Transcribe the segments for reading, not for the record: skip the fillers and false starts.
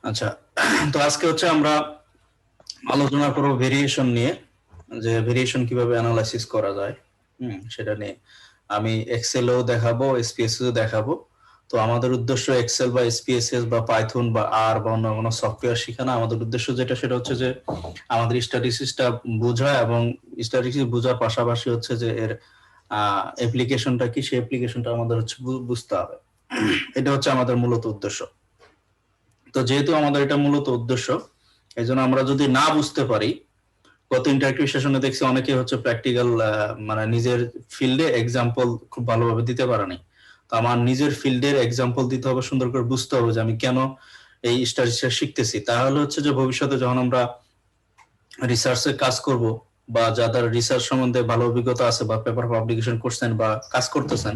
আচ্ছা, তো আজকে হচ্ছে আমরা আলোচনা করব ভেরিয়েশন নিয়ে, যে ভেরিয়েশন কিভাবে অ্যানালাইসিস করা যায়। সেটা নিয়ে আমি এক্সেলও দেখাবো, এসপিএসও দেখাবো। তো আমাদের উদ্দেশ্য এক্সেল বা এসপিএসএস বা পাইথন বা আর বা অন্য কোনো সফটওয়্যার শেখানো। আমাদের উদ্দেশ্য যেটা সেটা হচ্ছে যে আমাদের স্ট্যাটিস্টিক্সটা বোঝা, এবং স্ট্যাটিস্টিক্স বোঝার পাশাপাশি হচ্ছে যে এর অ্যাপ্লিকেশনটা কি, সেই অ্যাপ্লিকেশনটা আমাদের হচ্ছে বুঝতে হবে। এটা হচ্ছে আমাদের মূলত উদ্দেশ্য। তো যেহেতু আমাদের এটা মূলত উদ্দেশ্য, এই জন্য আমরা যদি না বুঝতে পারি, গত ইন্টারেক্টিভ সেশনে দেখছি অনেকে হচ্ছে প্র্যাকটিক্যাল মানে নিজের ফিল্ডে এক্সাম্পল খুব ভালোভাবে দিতে পারেনি। তো আমার নিজের ফিল্ডের এক্সাম্পল দিতে হবে, সুন্দর করে বুঝতে হবে যে আমি কেন এই স্ট্যাটিস্টিক্স শিখতেছি। তাহলে হচ্ছে যে ভবিষ্যতে যখন আমরা রিসার্চে কাজ করব, বা যাদের রিসার্চ সম্বন্ধে ভালো অভিজ্ঞতা আছে বা পেপার পাবলিকেশন করছেন বা কাজ করতেছেন,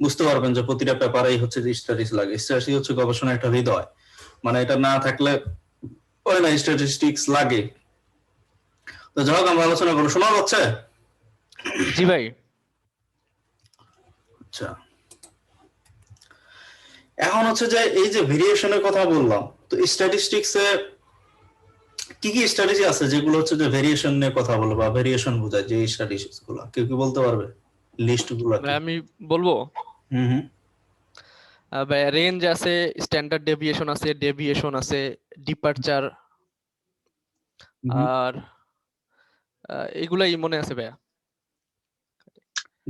বুঝতে পারবেন যে প্রতিটা পেপারেই হচ্ছে যে স্ট্যাটিস্টিক্স লাগে। স্ট্যাটিস্টিক্স হচ্ছে গবেষণার একটা হৃদয়, মানে এটা না থাকলে ওই না স্ট্যাটিস্টিক্স লাগে। তো যাই হোক, আমরা আলোচনা করবো। শোনা যাচ্ছে? জি ভাই। আচ্ছা, এখন হচ্ছে যে এই যে ভেরিয়েশনের কথা বললাম, তো স্ট্যাটিস্টিক্সে কি কি স্ট্র্যাটেজি আছে যেগুলো হচ্ছে যে ভেরিয়েশন নিয়ে কথা বলে বা ভেরিয়েশন বোঝায়, যে স্ট্র্যাটেজিস গুলো কেউ কি বলতে পারবে? লিস্ট গুলো ভাই কি? আমি বলবো। হুম হুম ভাই রেঞ্জ আছে, স্ট্যান্ডার্ড ডেভিয়েশন আছে, ডিপারচার, হুম। আর এগুলাই মনে আছে ভাইয়া।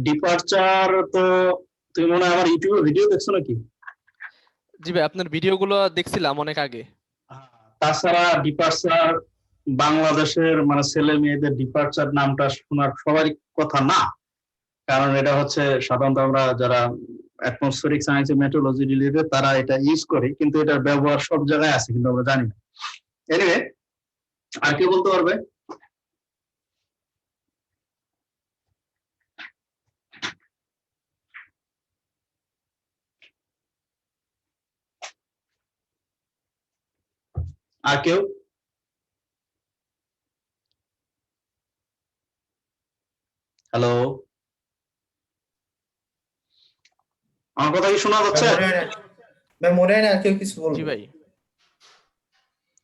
ডিপারচার তো তুমি মনে হয় আমার ইউটিউবে ভিডিও দেখছো নাকি? জি ভাই, আপনার ভিডিওগুলো দেখছিলাম অনেক আগে। তাছাড়া ডিপারচার বাংলাদেশের মানে ছেলে মেয়েদের ডিপারচার নামটা শোনার সবারই কথা না, কারণ এটা হচ্ছে সাধারণত আমরা যারা অ্যাটমসফেরিক সায়েন্স মেট্রোলজি রিলেটেড তারা এটা ইউজ করে, কিন্তু এটার ব্যবহার সব জায়গায় আছে কিন্তু আমরা জানি না। এনিওয়ে, আর কি বলতে পারবে? আর কেউ? হ্যালো, আমার কথা কি শোনা যাচ্ছে? মনে হয় না কেউ কিছু জি বলবে। ভাই।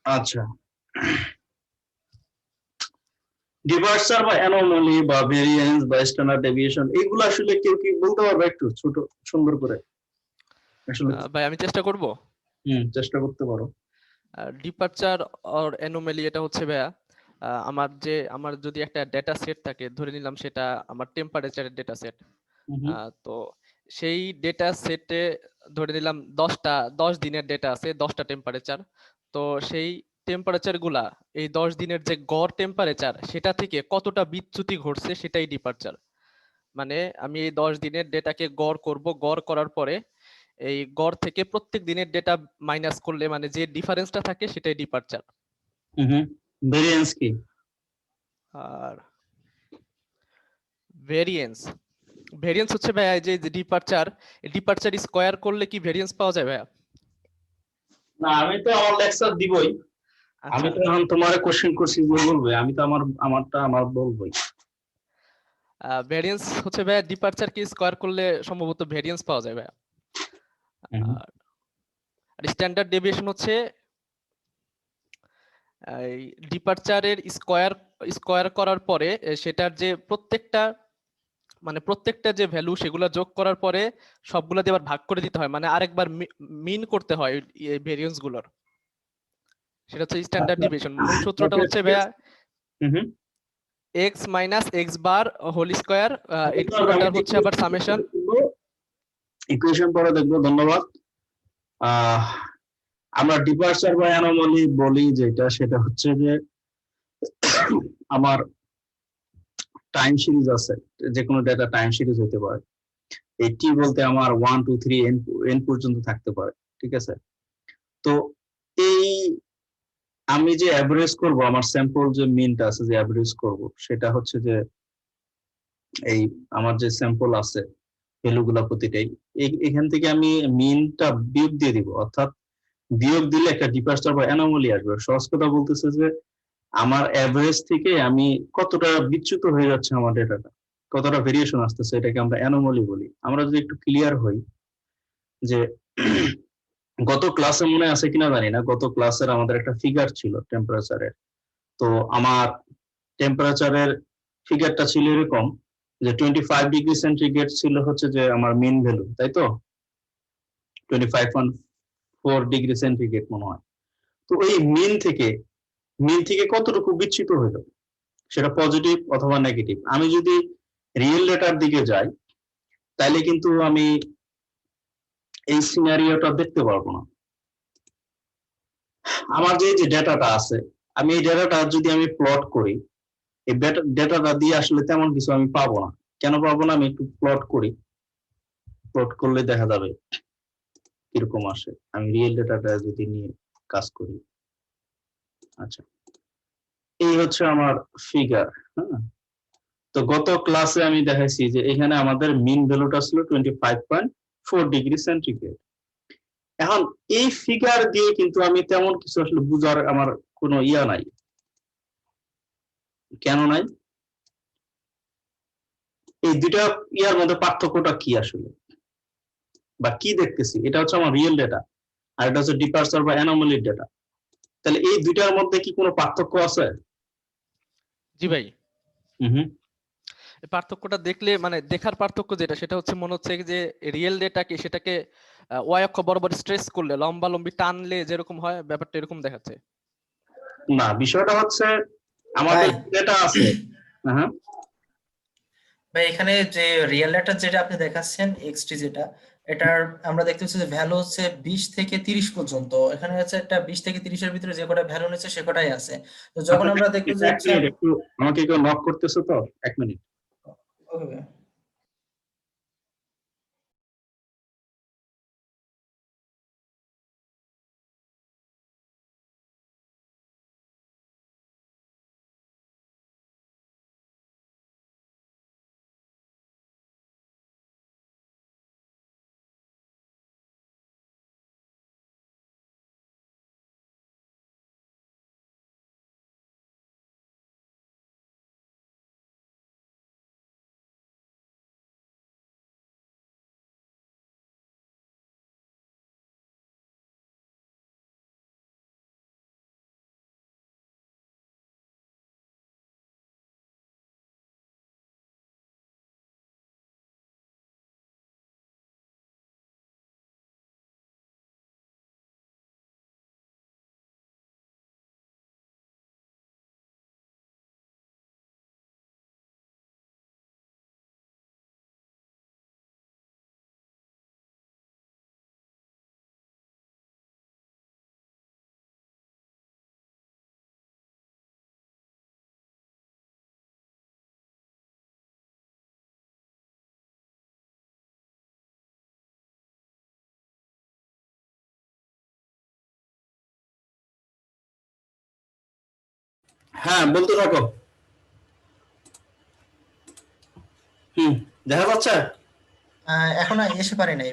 আচ্ছা, ডিপারচার বা অ্যানোমালি বা ভেরিয়েন্স বা স্ট্যান্ডার্ড ডেভিয়েশন, এগুলো আসলে কেউ কি বলতে পারবে একটু ছোট সুন্দর করে? আসলে ভাই আমি চেষ্টা করব। চেষ্টা করতে পারো। ডিপারচার অর অ্যানোমালি এটা হচ্ছে ভাইয়া, আমার যদি একটা ডেটা সেট থাকে, ধরে নিলাম সেটা আমার টেম্পারেচারের ডেটা সেট। হুম হুম। তো সেই ডেটা সেটে ধরে নিলাম 10 দিনের ডেটা আছে, 10টা টেম্পারেচার। তো সেই টেম্পারেচার গুলা, এই 10 দিনের যে গড় টেম্পারেচার সেটা থেকে কতটা বিচ্যুতি ঘটছে সেটাই ডিপারচার। মানে আমি এই 10 দিনের ডেটাকে গড় করব, গড় করার পরে এই গড় থেকে প্রত্যেক দিনের ডেটা মাইনাস করলে মানে যে ডিফারেন্সটা থাকে সেটাই ডিপারচার। হুম হুম। ভেরিয়েন্স কি? আর ভেরিয়েন্স ভেরিয়েন্স হচ্ছে ভাইয়া এই যে ডিপারচার, ডিপারচার স্কোয়ার করলে কি ভেরিয়েন্স পাওয়া যায় ভাইয়া? না, আমি তো আমার লেকচার দিবই। আমি আচ্ছা, তো এখন তোমার কোশ্চেন করছি, যে বলবে, আমি তো আমারটা আমার বলবোই। ভেরিয়েন্স হচ্ছে ভাইয়া ডিপারচার কি স্কোয়ার করলে সম্ভবত ভেরিয়েন্স পাওয়া যায় ভাইয়া। হুম হুম। আর স্ট্যান্ডার্ড ডেভিয়েশন হচ্ছে এই ডিপারচারের স্কোয়ার স্কোয়ার করার পরে সেটার যে প্রত্যেকটা যে ভ্যালু সেগুলো যোগ করার পরে সবগুলা দিয়ে আবার ভাগ করে দিতে হয়, মানে আরেকবার মিন করতে হয় এই ভেরিয়েন্স গুলোর। সেটা হচ্ছে স্ট্যান্ডার্ড আচ্ছা, ডেভিয়েশন। মূল সূত্রটা ওকে হচ্ছে ঠিক ভাইয়া আছে। হুম হুম। X minus x bar whole square, এই আমি পুরোটার হচ্ছে আবার সামেশন। ইকুয়েশন পরে দেখবো। ধন্যবাদ। আহ আমরা ডিপারচার বা অ্যানোমালি বলি যেটা, সেটা হচ্ছে যে আমার টাইম সিরিজ আছে, যে কোনো ডেটা টাইম সিরিজ হতে পারে। এই টি বলতে আমার 1 2 3 এন পর্যন্ত থাকতে পারে, ঠিক আছে? তো এই আমি যে অ্যাভারেজ করব, আমার স্যাম্পল যে মিনটা আছে যে অ্যাভারেজ করব, সেটা হচ্ছে যে এই আমার যে স্যাম্পল আছে ভ্যালুগুলা প্রতিটাই, এখান থেকে আমি মিনটা বিয়োগ দিয়ে দিব, অর্থাৎ বিয়োগ দিলে একটা ডিপারচার বা অ্যানোমালি আসবে। সহজ কথা বলতেছে যে আমার অ্যাভারেজ থেকে আমি কতটা বিচ্যুত হয়ে যাচ্ছে আমার ডেটাটা, কতটা ভেরিয়েশন আসতেছে, এটাকে আমরা অ্যানোমালি বলি। আমরা যদি একটু ক্লিয়ার হই যে গত ক্লাসে মনে আছে কিনা জানি না, গত ক্লাসের আমাদের একটা ফিগার ছিল টেম্পারেচারের। তো আমার টেম্পারেচারের ফিগারটা ছিল এরকম যে 25°C ছিল হচ্ছে যে আমার মিন ভ্যালু, তাই তো? 25.4°C মনে হয়। তো এই মিন থেকে কতটুকু বিচ্যুত হইলো, সেটা পজিটিভ অথবা নেগেটিভ। আমি যদি রিয়েল ডেটার দিকে যাই তাহলে কিন্তু আমি এই সিনারিওটা দেখতে পারবো না। আমার যে ডেটাটা আছে, আমি এই ডেটাটা যদি আমি প্লট করি, এই ডেটাটা দিয়ে আসলে তেমন কিছু আমি পাবো না। কেন পাবো না? আমি একটু প্লট করি, প্লট করলে দেখা যাবে কিরকম আসে। আমি রিয়েল ডেটাটা যদি নিয়ে কাজ করি, আচ্ছা, এই হচ্ছে আমার ফিগার। হ্যাঁ, তো গত ক্লাসে আমি দেখাইছি যে এখানে আমাদের মিন ভ্যালুটা ছিল 25.4°C। এখন এই ফিগার দিয়ে কিন্তু আমি তেমন কিছু আসলে বুঝার আমার কোনো ইয়া নাই। কেন নাই? এই দুইটা ইয়ার মধ্যে পার্থক্যটা কি আসলে, বা কি দেখতেছি? এটা হচ্ছে আমার রিয়েল ডেটা, আর এটা হচ্ছে ডিপারচার বা অ্যানোমালির ডেটা। তাহলে এই দুইটার মধ্যে কি কোনো পার্থক্য আছে? জি ভাই, হুম। এই পার্থক্যটা দেখলে মানে দেখার পার্থক্য যেটা সেটা হচ্ছে মনে হচ্ছে যে রিয়েল ডেটাকে সেটাকে ওয়াই অক্ষ বরাবর স্ট্রেস করলে লম্বা লম্বি টানলে যেরকম হয় ব্যাপারটা এরকম দেখাচ্ছে। না, বিষয়টা হচ্ছে আমাদের ভাই ডেটা আছে। হ্যাঁ, ভাই এখানে যে রিয়েল ডাটা যেটা আপনি দেখাচ্ছেন এক্সটি যেটা, এটার আমরা দেখতে পাচ্ছি যে ভ্যালু হচ্ছে 20 থেকে 30 পর্যন্ত। এখানে হচ্ছে একটা 20 থেকে 30 এর ভিতরে যে কটা ভ্যালু নিচ্ছে সে কটাই আছে। তো যখন আমরা দেখবো যে এক হচ্ছে মিনিট, একটু আমাকে কেউ নক করতেছে তো, 1 মিনিট। ওকে হ্যাঁ, বলতে থাকো। হুম, দেখা যাচ্ছে? এখনো এসে পারে নাই।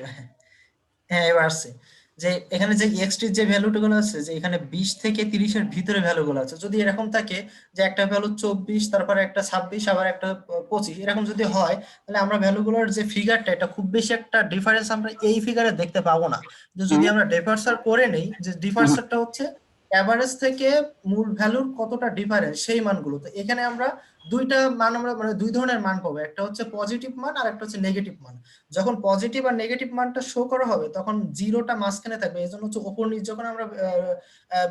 হ্যাঁ এবার আসছে। যে এখানে যে এক্সটির যে ভ্যালুটা গুলো আছে, যে এখানে 20 থেকে 30 এর ভিতরে ভ্যালু গুলো আছে, যদি এরকম থাকে যে একটা ভ্যালু 24, তারপরে একটা 26, আবার একটা 25, এরকম যদি হয়, তাহলে আমরা ভ্যালুগুলোর যে ফিগারটা, এটা খুব বেশি একটা ডিফারেন্স আমরা এই ফিগারে দেখতে পাবো না। যে যদি হুম, আমরা ডিফারেন্সার করে নেই, যে হুম। ডিফারেন্সারটা হচ্ছে অ্যাভারেজ থেকে মূল ভ্যালুর কতটা ডিফারেন্স সেই মানগুলো। তো এখানে আমরা দুইটা মান, আমরা মানে দুই ধরনের মান পাবো, একটা হচ্ছে পজিটিভ মান আর একটা হচ্ছে নেগেটিভ মান। যখন পজিটিভ আর নেগেটিভ মানটা শো করা হবে তখন জিরোটা মাঝখানে থাকবে, এই জন্য হচ্ছে ওপর নিচ যখন আমরা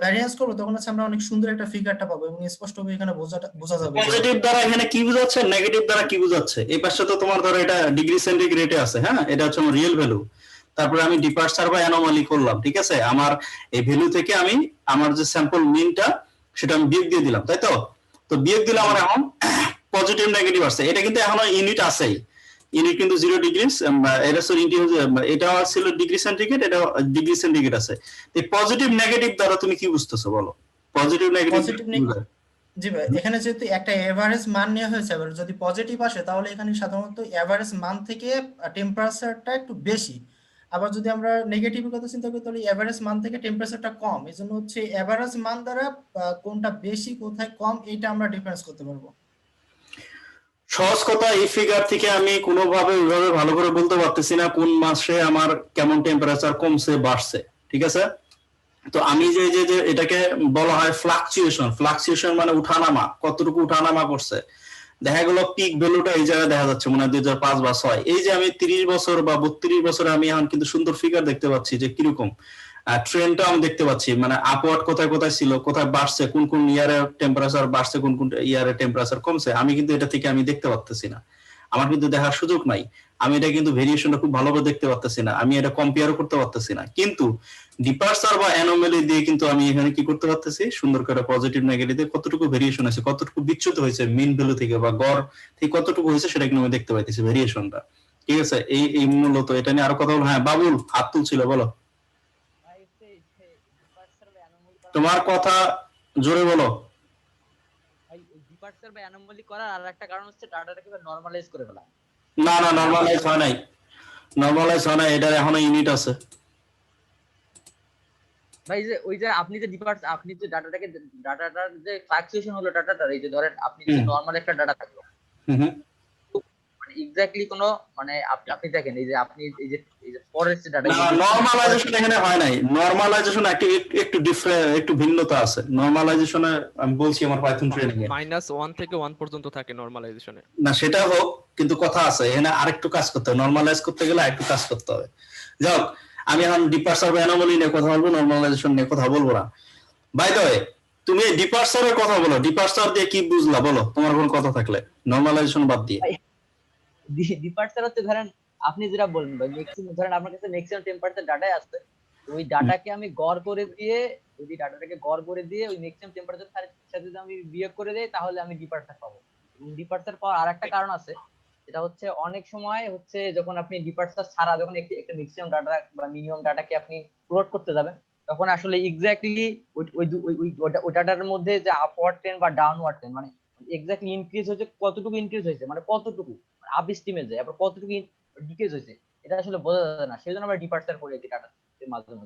ভ্যারিয়েন্স করবো তখন হচ্ছে আমরা অনেক সুন্দর একটা ফিগারটা পাবো এবং স্পষ্টভাবে এখানে বোঝা যাবে যে পজিটিভ দ্বারা এখানে কি বোঝাচ্ছে, নেগেটিভ দ্বারা কি বোঝাচ্ছে? এই পাশে তো তোমার ধরো এটা ডিগ্রি সেন্টিগ্রেডে আছে, হ্যাঁ, এটা হচ্ছে আমার রিয়েল ভ্যালু। তারপরে আমি ডিপারচার বা অ্যানোমালি করলাম, ঠিক আছে? আমার এই ভ্যালু থেকে আমি আমার যে স্যাম্পল মিনটা সেটা আমি বিয়োগ দিয়ে দিলাম, তাই তো? তো বিয়োগ দিলে জি আমার এখন পজিটিভ নেগেটিভ আসছে। এটা কিন্তু এখনো ইউনিট আছেই, ইউনিট কিন্তু 0°। এটা এটা ছিল ডিগ্রি সেন্টিগ্রেড, এটা ডিগ্রি সেন্টিগ্রেড আছে। এই পজিটিভ নেগেটিভ দ্বারা তুমি কি বুঝতেছো বলো? Positive negative positive. জি ভাই, এখানে যেহেতু একটা এভারেজ মান নেওয়া হয়েছে, এবার যদি পজিটিভ আসে তাহলে এখানে সাধারণত এভারেজ মান থেকে টেম্পারেচারটা একটু বেশি। আবার যদি আমরা নেগেটিভের কথা চিন্তা করি তাহলে এভারেজ মান থেকে টেম্পারেচারটা কম। এই জন্য হচ্ছে এভারেজ মান দ্বারা কোনটা বেশি কোথায় কম এইটা আমরা ডিফারেন্স করতে পারবো। সহজ কথা, এই ফিগার থেকে আমি কোনোভাবে ওইভাবে ভালো করে বলতে পারতেছি না কোন মাসে আমার কেমন টেম্পারেচার কমছে বাড়ছে। ঠিক আছে? তো আমি যে এটাকে বলা হয় ফ্লাকচুয়েশন মানে উঠানামা, কতটুকু উঠানামা করছে। দেখা গেল পিক ভ্যালুটা এই জায়গায় দেখা যাচ্ছে মনে হয় 2005 বা 6। এই যে আমি 30 বছর বা 32 বছরে আমি এখন কিন্তু সুন্দর ফিগার দেখতে পাচ্ছি যে কিরকম ট্রেন্ডটা আমি দেখতে পাচ্ছি, মানে আপওয়ার্ড কোথায় কোথায় ছিল, কোথায় বাড়ছে, কোন কোন ইয়ারে টেম্পারেচার বাড়ছে, কোন কোন ইয়ারে টেম্পারেচার কমছে, আমি কিন্তু এটা থেকে আমি দেখতে পাচ্ছি না, আমার কিন্তু দেখার সুযোগ নাই। আমি এটা কিন্তু ভেরিয়েশনটা খুব ভালোভাবে দেখতে পাচ্ছি না, আমি এটা কম্পেয়ারও করতে পারতেছি না। কিন্তু ডিপার্চার বা অ্যানোমালি দিয়ে কিন্তু আমি এখানে কি করতে পারতেছি, সুন্দর করে পজিটিভ নেগেটিভ কতটুকু ভেরিয়েশন আছে, কতটুকু বিচ্যুত হয়েছে মিন ভ্যালু থেকে বা গড় থেকে কতটুকু হয়েছে, সেটা কিন্তু আমি দেখতে পাইতেছি ভেরিয়েশনটা। ঠিক আছে, এই মূলত এটা নিয়ে আরো কথা বলবো। হ্যাঁ বাবুল হাত তুলছিল, বলো। তোমার কথা জোরে বলো। ডিপার্চার বা অ্যানোমালি করার আর একটা কারণ হচ্ছে ডাটাটাকে নরমালাইজ করে ফেলা। না নরমালাইজ হয় নাই, এটার এখনো ইউনিট আছে ভাই যে ওই যে আপনি যে ডাটাটার যে ফ্লাকচুয়েশন হলো ডাটাটার, এই যে ধরেন আপনি যে নরমাল একটা ডাটা থাকলো, মানে এক্স্যাক্টলি কোনো মানে আপনি দেখেন এই যে আপনি এই যে ফরেস্ট ডাটা, নরমালাইজেশন এখানে হয় নাই। নরমালাইজেশন একটু ডিফারেন্ট, একটু ভিন্নতা আছে নরমালাইজেশনে। আমি বলছি আমার পাইথন ট্রেনিং এ -1 থেকে 1 পর্যন্ত থাকে নরমালাইজেশনে। না সেটা হোক, কিন্তু কথা আছে এখানে আরেকটু কাজ করতে হবে, নরমালাইজ করতে গেলে আরেকটু কাজ করতে হবে। যাও আমি এখন ডিপার্চার বা অ্যানোমালি নিয়ে কথা বলবো, নরমালাইজেশন নিয়ে কথা বলবো না। বাই দ্য ওয়ে তুমি ডিপার্চারের কথা বলো, ডিপার্চার দিয়ে কি বুঝলা বলো, তোমার কোনো কথা থাকলে, নরমালাইজেশন বাদ দিয়ে। ডিপার্চার হচ্ছে ধরেন আপনি যেটা বলবেন ভাই, ম্যাক্সিমাম ধরেন আপনার কাছে ম্যাক্সিমাম টেম্পারেচার ডাটাই আছে, ওই ডাটাকে আমি গড় করে দিয়ে, যদি ডাটাটাকে গড় করে দিয়ে ওই ম্যাক্সিমাম টেম্পারেচার সাথে যদি আমি বিয়োগ করে দেই, তাহলে আমি ডিপার্চার পাবো। ডিপার্চার পাওয়ার আরেকটা কারণ আছে, এটা হচ্ছে অনেক সময় হচ্ছে যখন আপনি ডিপার্চার ছাড়া যখন একটা ম্যাক্সিমাম ডাটা বা মিনিমাম ডাটাকে আপনি প্লট করতে যাবেন, তখন আসলে এক্স্যাক্টলি ওই ডাটার মধ্যে যে আপওয়ার্ড ট্রেন্ড বা ডাউনওয়ার্ড ট্রেন্ড, মানে এক্স্যাক্টলি ইনক্রিজ হয়েছে কতটুকু ইনক্রিজ হয়েছে, মানে কতটুকু আপ এস্টিমেট যায়, আবার কতটুকু ডিক্রিজ হয়েছে, এটা আসলে বোঝা যায় না। সেজন্য আমরা ডিপার্চার করে দিই ডাটার মাধ্যমে।